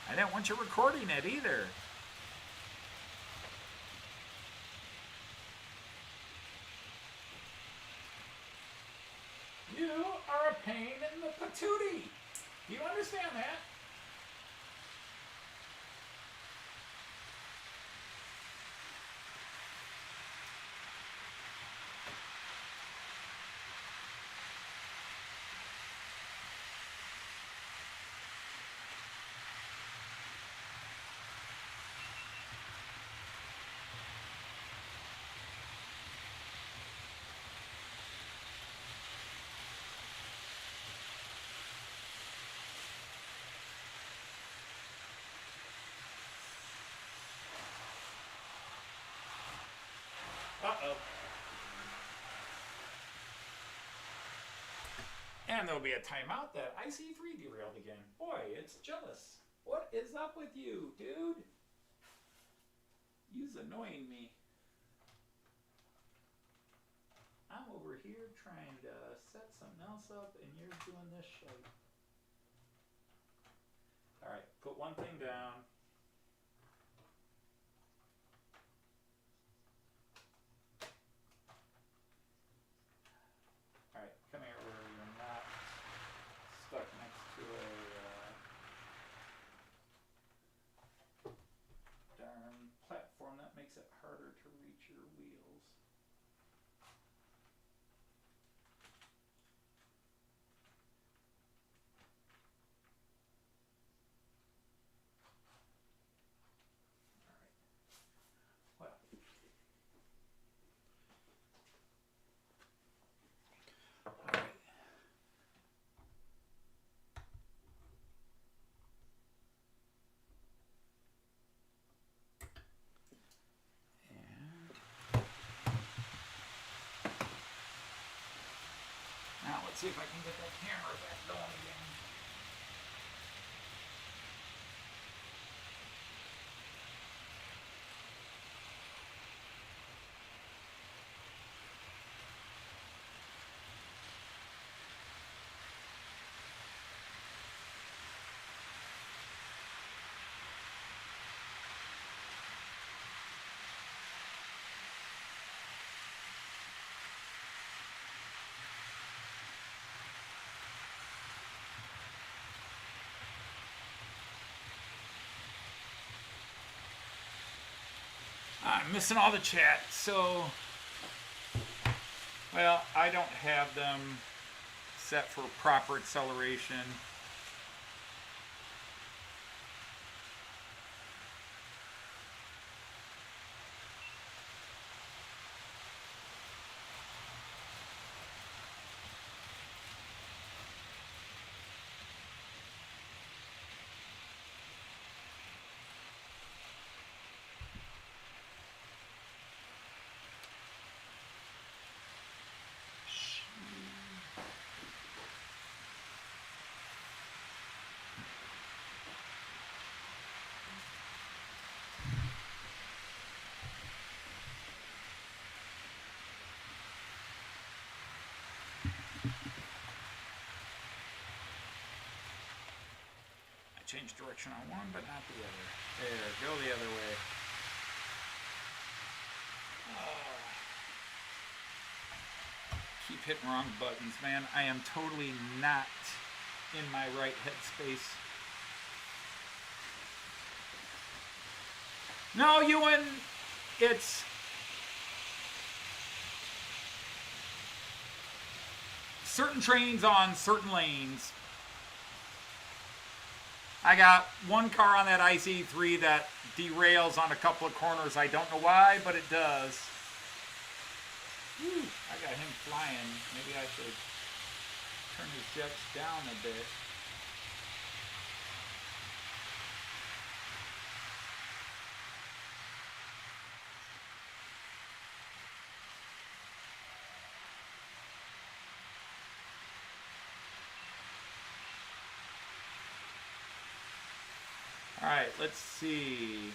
I didn't want you recording it either. You are a pain in the patootie. Do you understand that? Uh-oh. And there'll be a timeout that IC3 derailed again. Boy, it's jealous. What is up with you, dude? You's annoying me. I'm over here trying to set something else up, and you're doing this shit. Alright, put one thing down. Alright, come here where you're not stuck next to a darn platform that makes it harder to reach your wheels. Let's see if I can get that camera back going again. I'm missing all the chat, so, well, I don't have them set for proper acceleration. Change direction on one, but not the other. There, go the other way. Keep hitting wrong buttons, man. I am totally not in my right headspace. No, Ewan, it's certain trains on certain lanes. I got one car on that ICE4 that derails on a couple of corners. I don't know why, but it does. Whew, I got him flying. Maybe I should turn his jets down a bit. All right, let's see.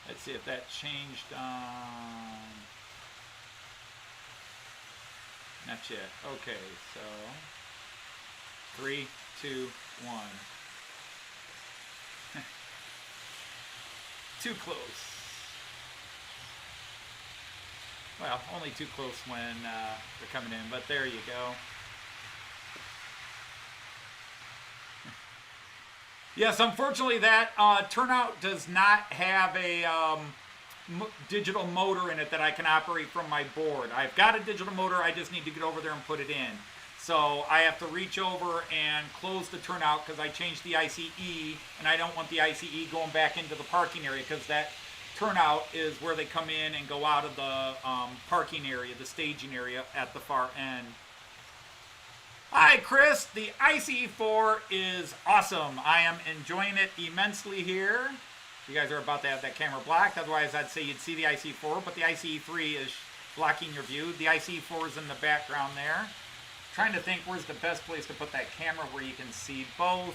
Let's see if that changed on. Not yet. Okay, so 3, 2, 1. Too close. Well, only too close when they're coming in, but there you go. Yes, unfortunately that turnout does not have a digital motor in it that I can operate from my board. I've got a digital motor, I just need to get over there and put it in. So I have to reach over and close the turnout because I changed the ICE, and I don't want the ICE going back into the parking area because that turnout is where they come in and go out of the parking area, the staging area at the far end. Hi, Chris. The ICE4 is awesome. I am enjoying it immensely here. You guys are about to have that camera blocked. Otherwise, I'd say you'd see the ICE4, but the ICE3 is blocking your view. The ICE4 is in the background there. Trying to think where's the best place to put that camera where you can see both.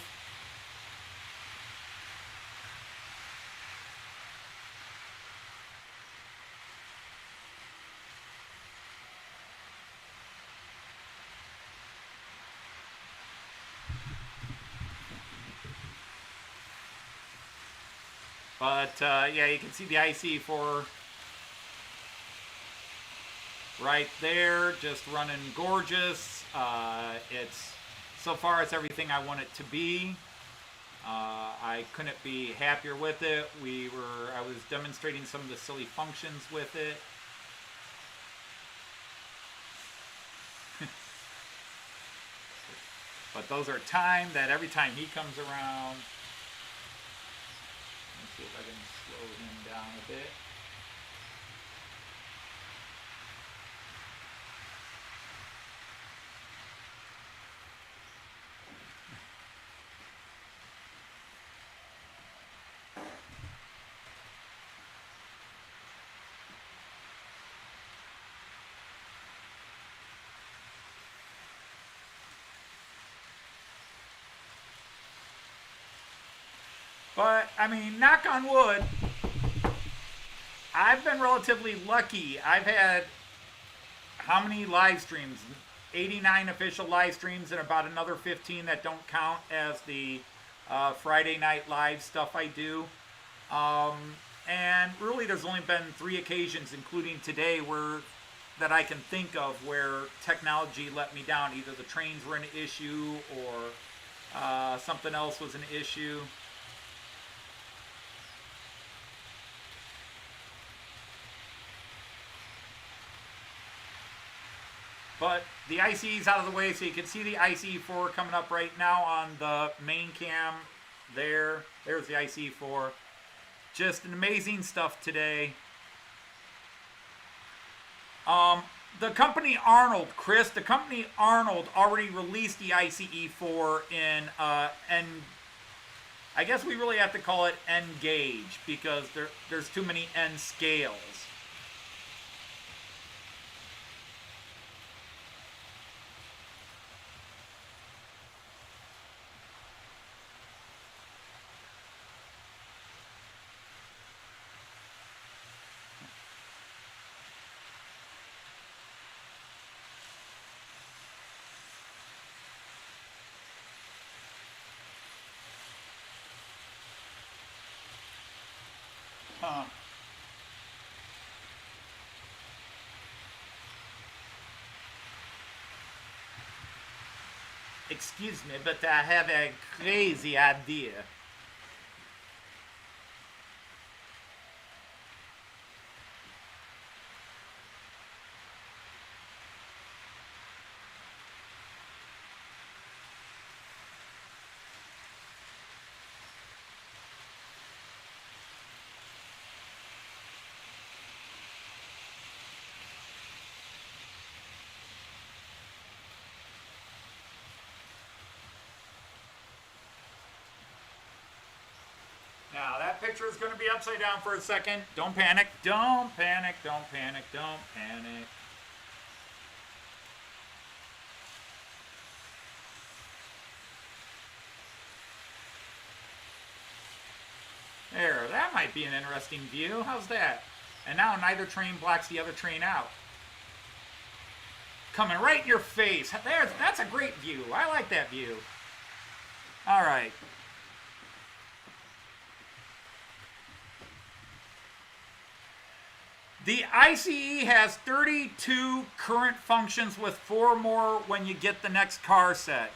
But yeah, you can see the ICE4 right there, just running gorgeous. It's so far it's everything I want it to be. I couldn't be happier with it. I was demonstrating some of the silly functions with it. But those are timed that every time he comes around. Let's see if I can slow him down a bit. But, I mean, knock on wood, I've been relatively lucky. I've had how many live streams? 89 official live streams and about another 15 that don't count as the Friday night live stuff I do. And really, there's only been 3 occasions, including today, where that I can think of where technology let me down. Either the trains were an issue or something else was an issue. But the ICE's out of the way, so you can see the ICE4 coming up right now on the main cam there. There's the ICE4. Just an amazing stuff today. The company Arnold, Chris, the company Arnold already released the ICE4 in I guess we really have to call it N gauge because there's too many N scales. Huh. Excuse me, but I have a crazy idea. Now, that picture is going to be upside down for a second. Don't panic. Don't panic. Don't panic. Don't panic. There, that might be an interesting view. How's that? And now neither train blocks the other train out. Coming right in your face. That's a great view. I like that view. All right. The ICE has 32 current functions with 4 more when you get the next car set.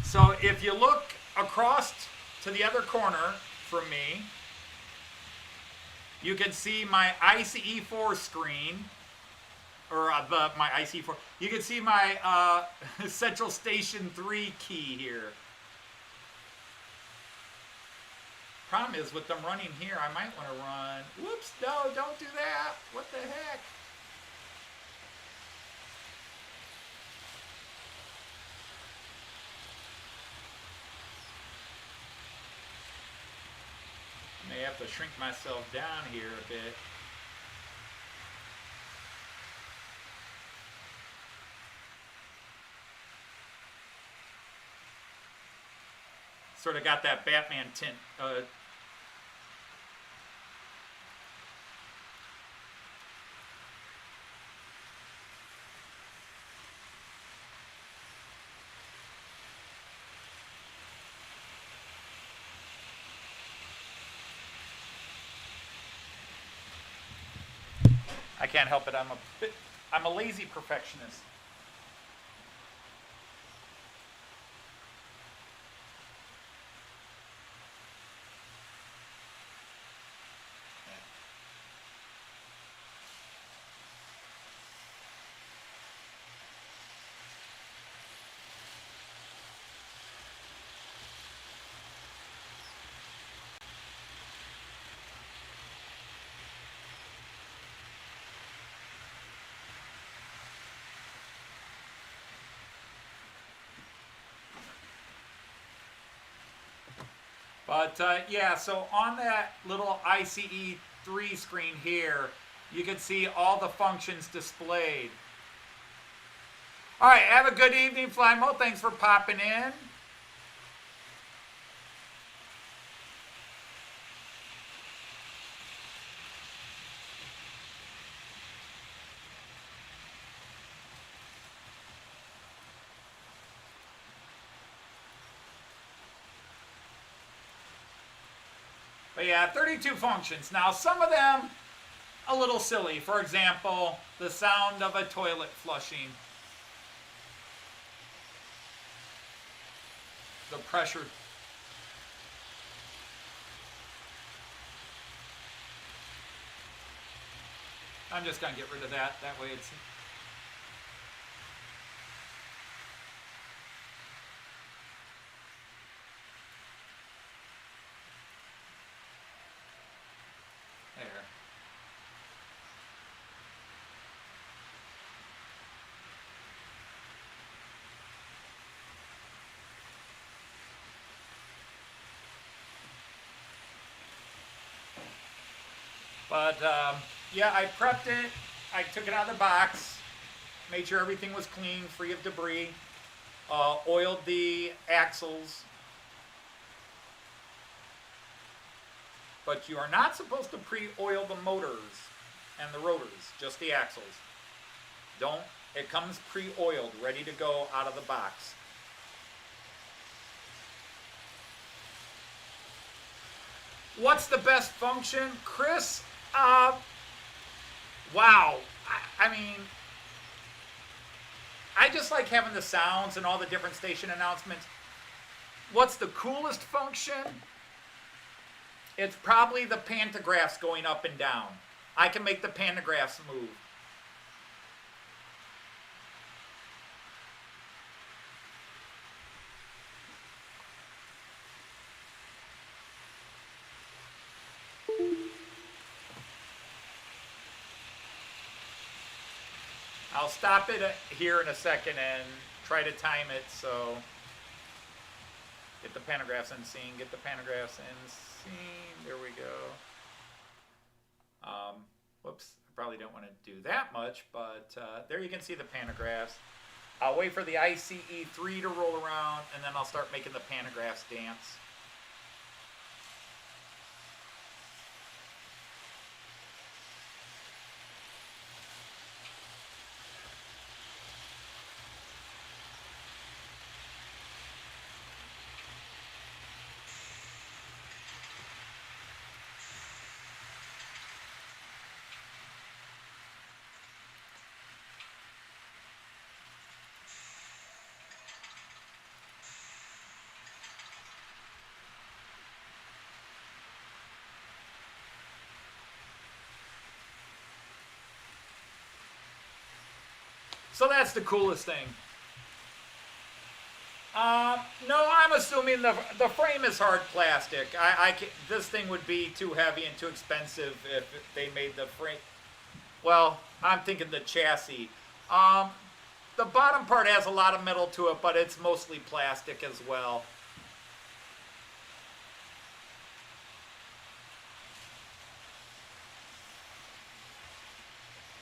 So if you look across to the other corner from me, you can see my ICE4 screen, or my ICE4. You can see my Central Station 3 key here. Problem is with them running here, I might want to run. Whoops, no, don't do that. What the heck? I may have to shrink myself down here a bit. Sort of got that Batman tint. I can't help it. I'm a lazy perfectionist. But yeah, so on that little ICE3 screen here, you can see all the functions displayed. All right, have a good evening, Flymo. Thanks for popping in. But yeah, 32 functions. Now, some of them a little silly. For example, the sound of a toilet flushing. The pressure. I'm just going to get rid of that. That way it's... There. But yeah, I prepped it. I took it out of the box, made sure everything was clean, free of debris, oiled the axles. But you are not supposed to pre-oil the motors and the rotors, just the axles. Don't. It comes pre-oiled, ready to go out of the box. What's the best function, Chris? Wow. I mean, I just like having the sounds and all the different station announcements. What's the coolest function? It's probably the pantographs going up and down. I can make the pantographs move. I'll stop it here in a second and try to time it so get the pantographs in scene, get the pantographs in scene. There we go. Whoops, I probably don't want to do that much, but there you can see the pantographs. I'll wait for the ICE4 to roll around, and then I'll start making the pantographs dance. So that's the coolest thing. No, I'm assuming the frame is hard plastic. This thing would be too heavy and too expensive if they made the frame. Well, I'm thinking the chassis. The bottom part has a lot of metal to it, but it's mostly plastic as well.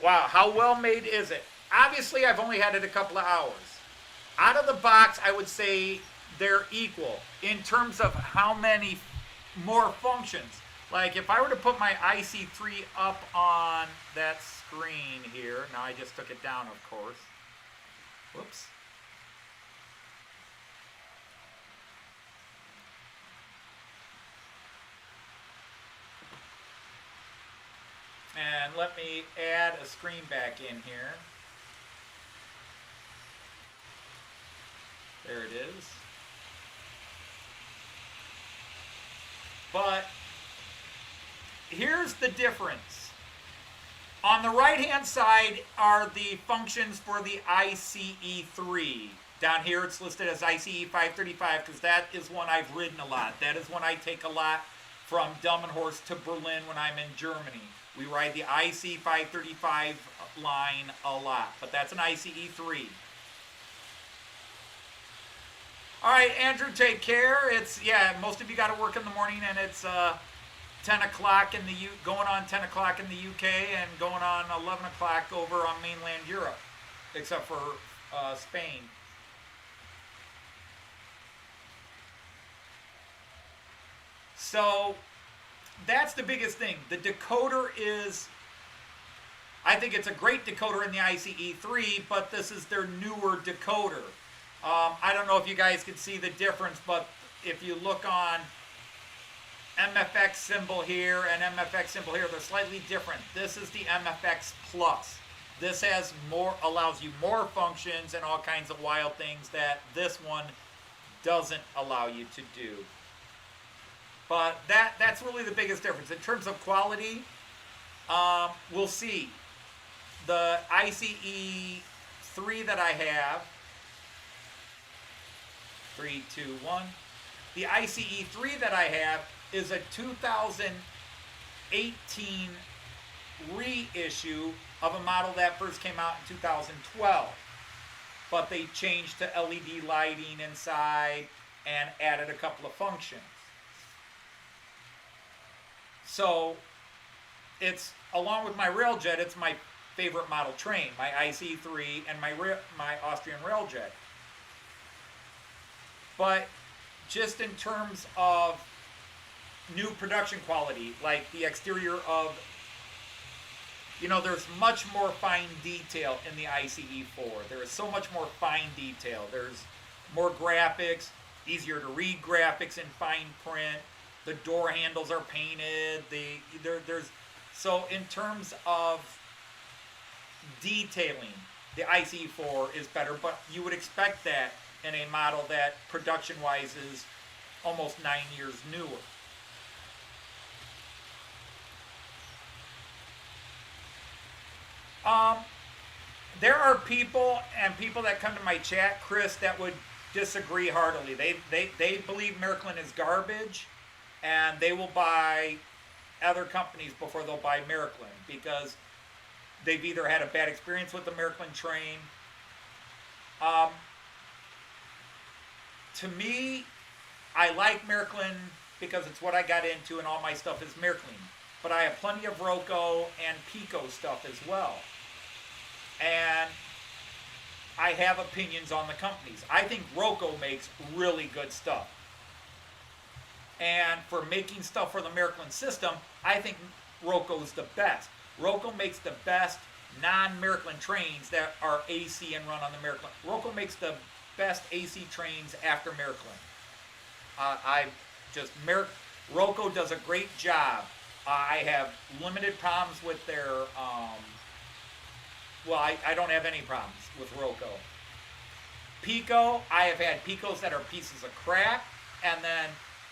Wow, how well made is it? Obviously, I've only had it a couple of hours. Out of the box, I would say they're equal in terms of how many more functions. Like if I were to put my IC3 up on that screen here, now I just took it down, of course. Whoops. And let me add a screen back in here. There it is. But here's the difference. On the right-hand side are the functions for the ICE3. Down here it's listed as ICE535 because that is one I've ridden a lot. That is one I take a lot from Delmenhorst to Berlin when I'm in Germany. We ride the ICE535 line a lot, but that's an ICE3. All right, Andrew, take care. It's, yeah, most of you got to work in the morning, and it's 10 o'clock in the going on 10 o'clock in the UK and going on 11 o'clock over on mainland Europe, except for Spain. So that's the biggest thing. The decoder is, I think it's a great decoder in the ICE3, but this is their newer decoder. I don't know if you guys can see the difference, but if you look on MFX symbol here and MFX symbol here, they're slightly different. This is the MFX Plus. This has more, allows you more functions and all kinds of wild things that this one doesn't allow you to do. But that's really the biggest difference. In terms of quality, we'll see. The ICE3 that I have, 3, 2, 1. The ICE3 that I have is a 2018 reissue of a model that first came out in 2012. But they changed to LED lighting inside and added a couple of functions. So it's, along with my Railjet, it's my favorite model train, my ICE3 and my Austrian Railjet. But just in terms of new production quality, like the exterior of, there's much more fine detail in the ICE4. There is so much more fine detail. There's more graphics, easier to read graphics in fine print. The door handles are painted. So in terms of detailing, the ICE4 is better, but you would expect that in a model that production-wise is almost 9 years newer. There are people that come to my chat, Chris, that would disagree heartily. They believe Miraklin is garbage, and they will buy other companies before they'll buy Miraklin because they've either had a bad experience with the Miraklin train. To me, I like Miraklin because it's what I got into and all my stuff is Miraklin. But I have plenty of Roco and Pico stuff as well. And I have opinions on the companies. I think Roco makes really good stuff. And for making stuff for the Miraklin system, I think Roco's the best. Roco makes the best non-Miraklin trains that are AC and run on the Miraklin. Roco makes the best AC trains after Miraklin. Roco does a great job. I have limited problems with their, I don't have any problems with Roco. Pico, I have had Picos that are pieces of crap, and then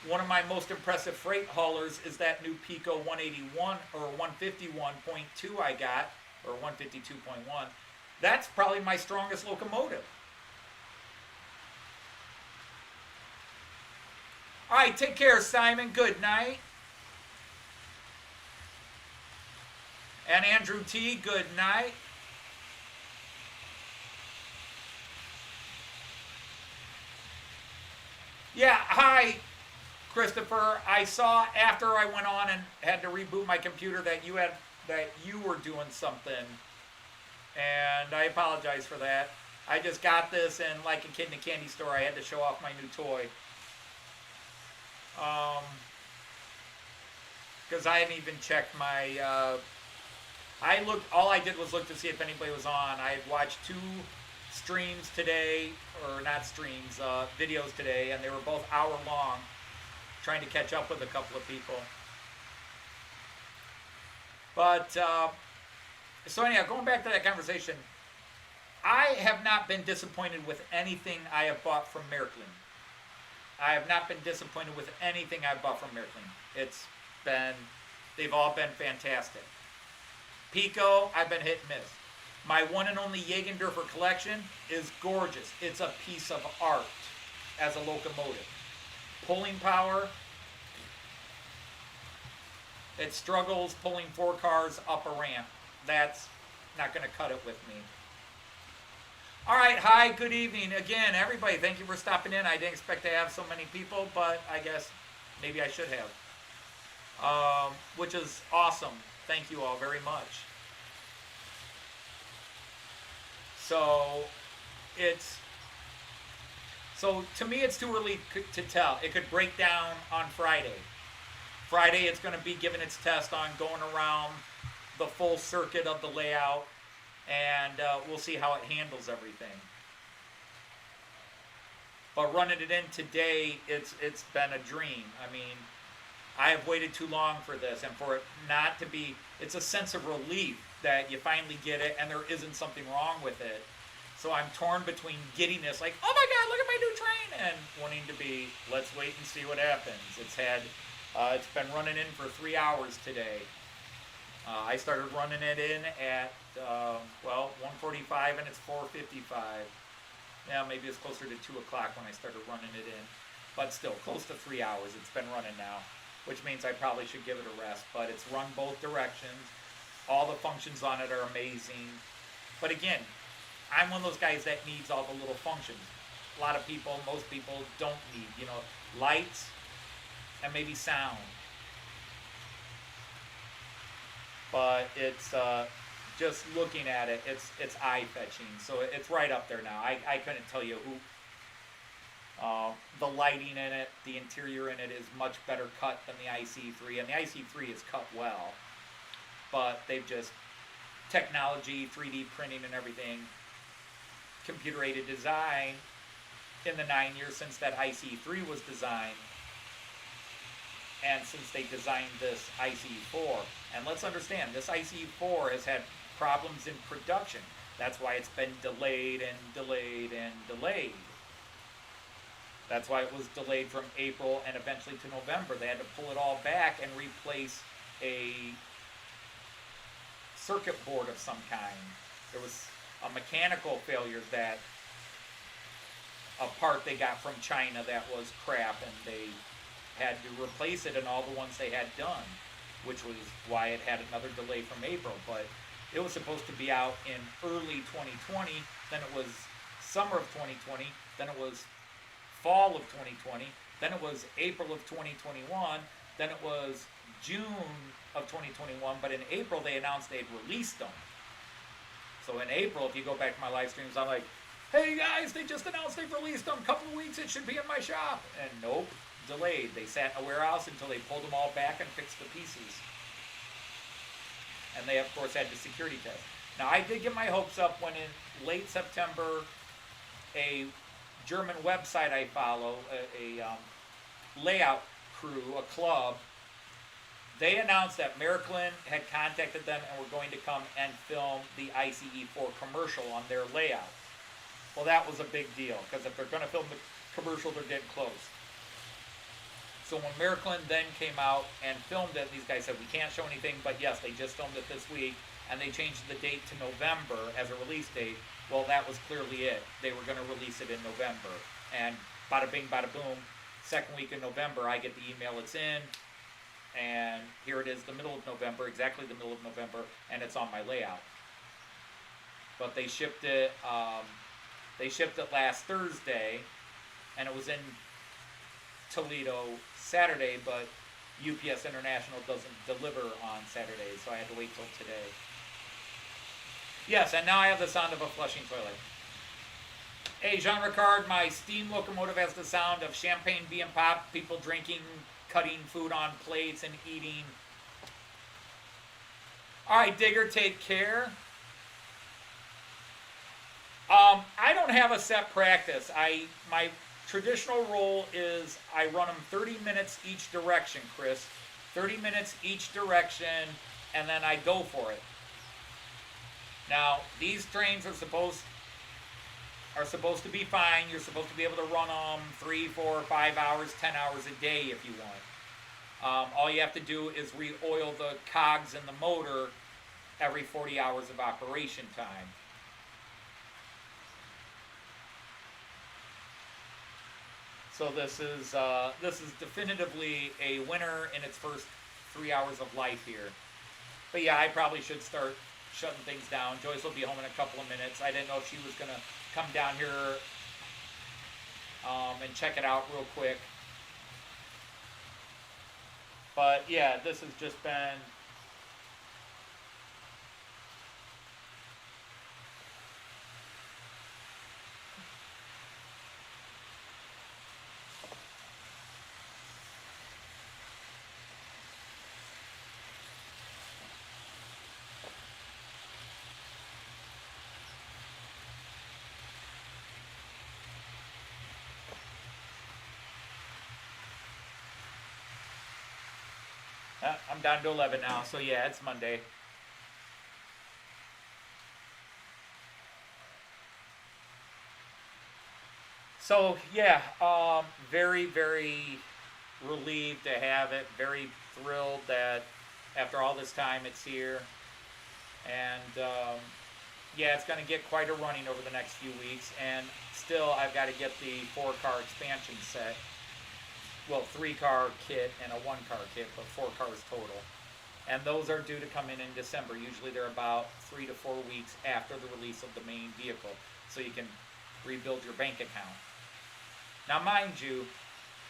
one of my most impressive freight haulers is that new Pico 181 or 151.2 I got, or 152.1. That's probably my strongest locomotive. All right, take care, Simon. Good night. And Andrew T., good night. Yeah, hi, Christopher. I saw after I went on and had to reboot my computer that you were doing something, and I apologize for that. I just got this, and like a kid in a candy store, I had to show off my new toy. Because I hadn't even checked my. All I did was look to see if anybody was on. I had watched 2 streams today, or not streams, videos today, and they were both hour long, trying to catch up with a couple of people. But, so anyhow, going back to that conversation, I have not been disappointed with anything I have bought from Miraklin. I have not been disappointed with anything I've bought from Miraklin. They've all been fantastic. Pico, I've been hit and miss. My one and only Jägendorfer collection is gorgeous. It's a piece of art as a locomotive. Pulling power, it struggles pulling 4 cars up a ramp. That's not going to cut it with me. All right, hi, good evening. Again, everybody, thank you for stopping in. I didn't expect to have so many people, but I guess maybe I should have. Which is awesome. Thank you all very much. So, it's so to me it's too early to tell. It could break down on Friday. Friday it's going to be giving its test on going around the full circuit of the layout, and we'll see how it handles everything. But running it in today, it's been a dream. I mean, I have waited too long for this, and for it not to be, it's a sense of relief that you finally get it and there isn't something wrong with it. So I'm torn between getting this, like, oh my God, look at my new train, and wanting to be, let's wait and see what happens. It's been running in for 3 hours today. I started running it in at 1:45 and it's 4:55. Yeah, maybe it's closer to 2 o'clock when I started running it in, but still close to 3 hours. It's been running now, which means I probably should give it a rest. But it's run both directions. All the functions on it are amazing. But again, I'm one of those guys that needs all the little functions. A lot of people, most people don't need, lights and maybe sound. But it's just looking at it, it's eye-fetching. So it's right up there now. I couldn't tell you who. The lighting in it, the interior in it is much better cut than the ICE4, and the ICE4 is cut well. But they've just, technology, 3D printing and everything, computer-aided design in the 9 years since that ICE4 was designed, and since they designed this ICE4. And let's understand, this ICE4 has had problems in production. That's why it's been delayed and delayed and delayed. That's why it was delayed from April and eventually to November. They had to pull it all back and replace a circuit board of some kind. There was a mechanical failure, that a part they got from China that was crap, and they had to replace it in all the ones they had done, which was why it had another delay from April. But it was supposed to be out in early 2020, then it was summer of 2020, then it was fall of 2020, then it was April of 2021, then it was June of 2021, but in April they announced they'd released them. So in April, if you go back to my live streams, I'm like, hey guys, they just announced they've released them, couple of weeks, it should be in my shop. And nope, delayed. They sat in a warehouse until they pulled them all back and fixed the pieces. And they, of course, had the security test. Now, I did get my hopes up when in late September, a German website I follow, a layout crew, a club, they announced that Miraklin had contacted them and were going to come and film the ICE4 commercial on their layout. Well, that was a big deal, because if they're going to film the commercial, they're getting close. So when Miraklin then came out and filmed it, these guys said, we can't show anything, but yes, they just filmed it this week, and they changed the date to November as a release date. Well, that was clearly it. They were going to release it in November. And bada bing, bada boom, second week in November, I get the email, it's in, and here it is, the middle of November, exactly the middle of November, and it's on my layout. But they shipped it last Thursday, and it was in Toledo Saturday, but UPS International doesn't deliver on Saturdays, so I had to wait till today. Yes, and now I have the sound of a flushing toilet. Hey, Jean Ricard, my steam locomotive has the sound of champagne being popped, people drinking, cutting food on plates, and eating. All right, Digger, take care. I don't have a set practice. My traditional rule is I run them 30 minutes each direction, Chris. 30 minutes each direction, and then I go for it. Now, these trains are supposed to be fine. You're supposed to be able to run them 3, 4, 5 hours, 10 hours a day if you want. All you have to do is re-oil the cogs in the motor every 40 hours of operation time. So this is definitively a winner in its first 3 hours of life here. But yeah, I probably should start shutting things down. Joyce will be home in a couple of minutes. I didn't know if she was going to come down here and check it out real quick. But yeah, this has just been... I'm down to 11 now, so yeah, it's Monday. So yeah, very, very relieved to have it. Very thrilled that after all this time it's here. And yeah, it's going to get quite a running over the next few weeks. And still, I've got to get the 4-car expansion set. Well, 3-car kit and a 1-car kit, but 4 cars total. And those are due to come in December. Usually they're about 3 to 4 weeks after the release of the main vehicle, so you can rebuild your bank account. Now, mind you,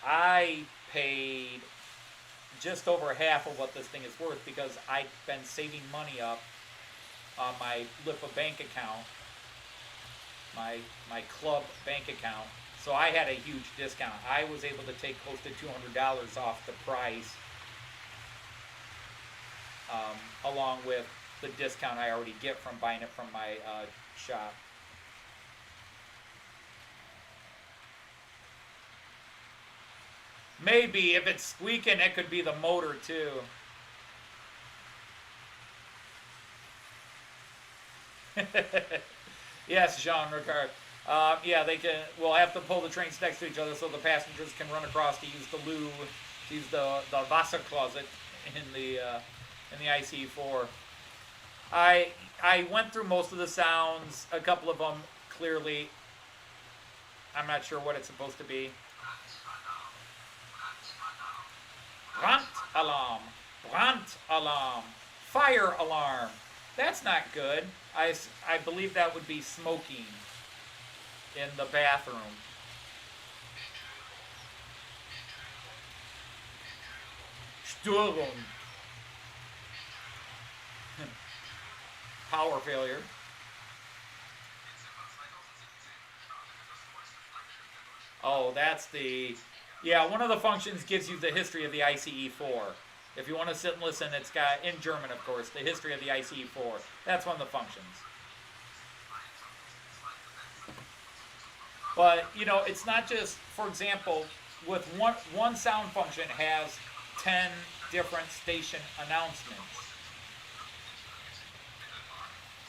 I paid just over half of what this thing is worth because I've been saving money up on my LIPA bank account, my club bank account. So I had a huge discount. I was able to take close to $200 off the price, along with the discount I already get from buying it from my shop. Maybe if it's squeaking, it could be the motor too. Yes, Jean Ricard. Yeah, they can. We'll have to pull the trains next to each other so the passengers can run across to use the loo, to use the Wasser closet in the ICE4. I went through most of the sounds. A couple of them clearly. I'm not sure what it's supposed to be. Brand alarm, brand alarm, fire alarm. That's not good. I believe that would be smoking in the bathroom. Störung. Power failure. Oh, that's the... Yeah, one of the functions gives you the history of the ICE4. If you want to sit and listen, it's got, in German of course, the history of the ICE4. That's one of the functions. But, you know, it's not just, for example, with one sound function has 10 different station announcements.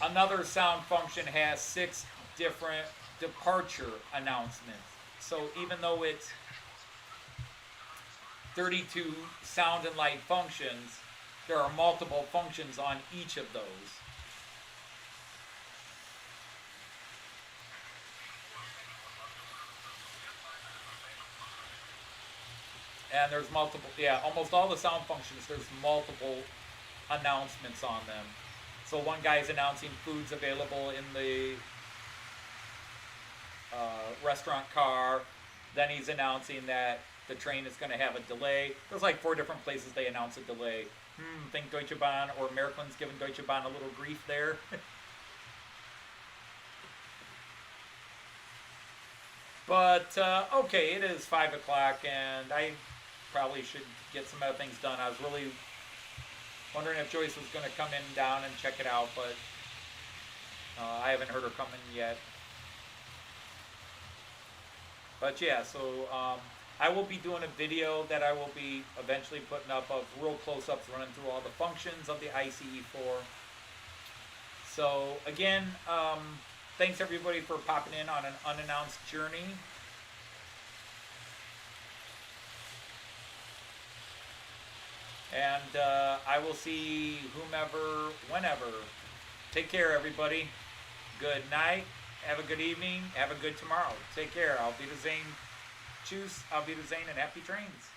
Another sound function has 6 different departure announcements. So even though it's 32 sound and light functions, there are multiple functions on each of those. And there's multiple, yeah, almost all the sound functions, there's multiple announcements on them. So one guy's announcing food's available in the restaurant car. Then he's announcing that the train is going to have a delay. There's like 4 different places they announce a delay. Think Deutsche Bahn or American's giving Deutsche Bahn a little grief there. But, okay, it is 5 o'clock and I probably should get some other things done. I was really wondering if Joyce was going to come in down and check it out, but I haven't heard her coming yet. But yeah, so I will be doing a video that I will be eventually putting up of real close-ups running through all the functions of the ICE4. So again, thanks everybody for popping in on an unannounced journey. And I will see whomever, whenever. Take care, everybody. Good night. Have a good evening. Have a good tomorrow. Take care. I'll be the Zane. Tschüss. I'll be the Zane and happy trains.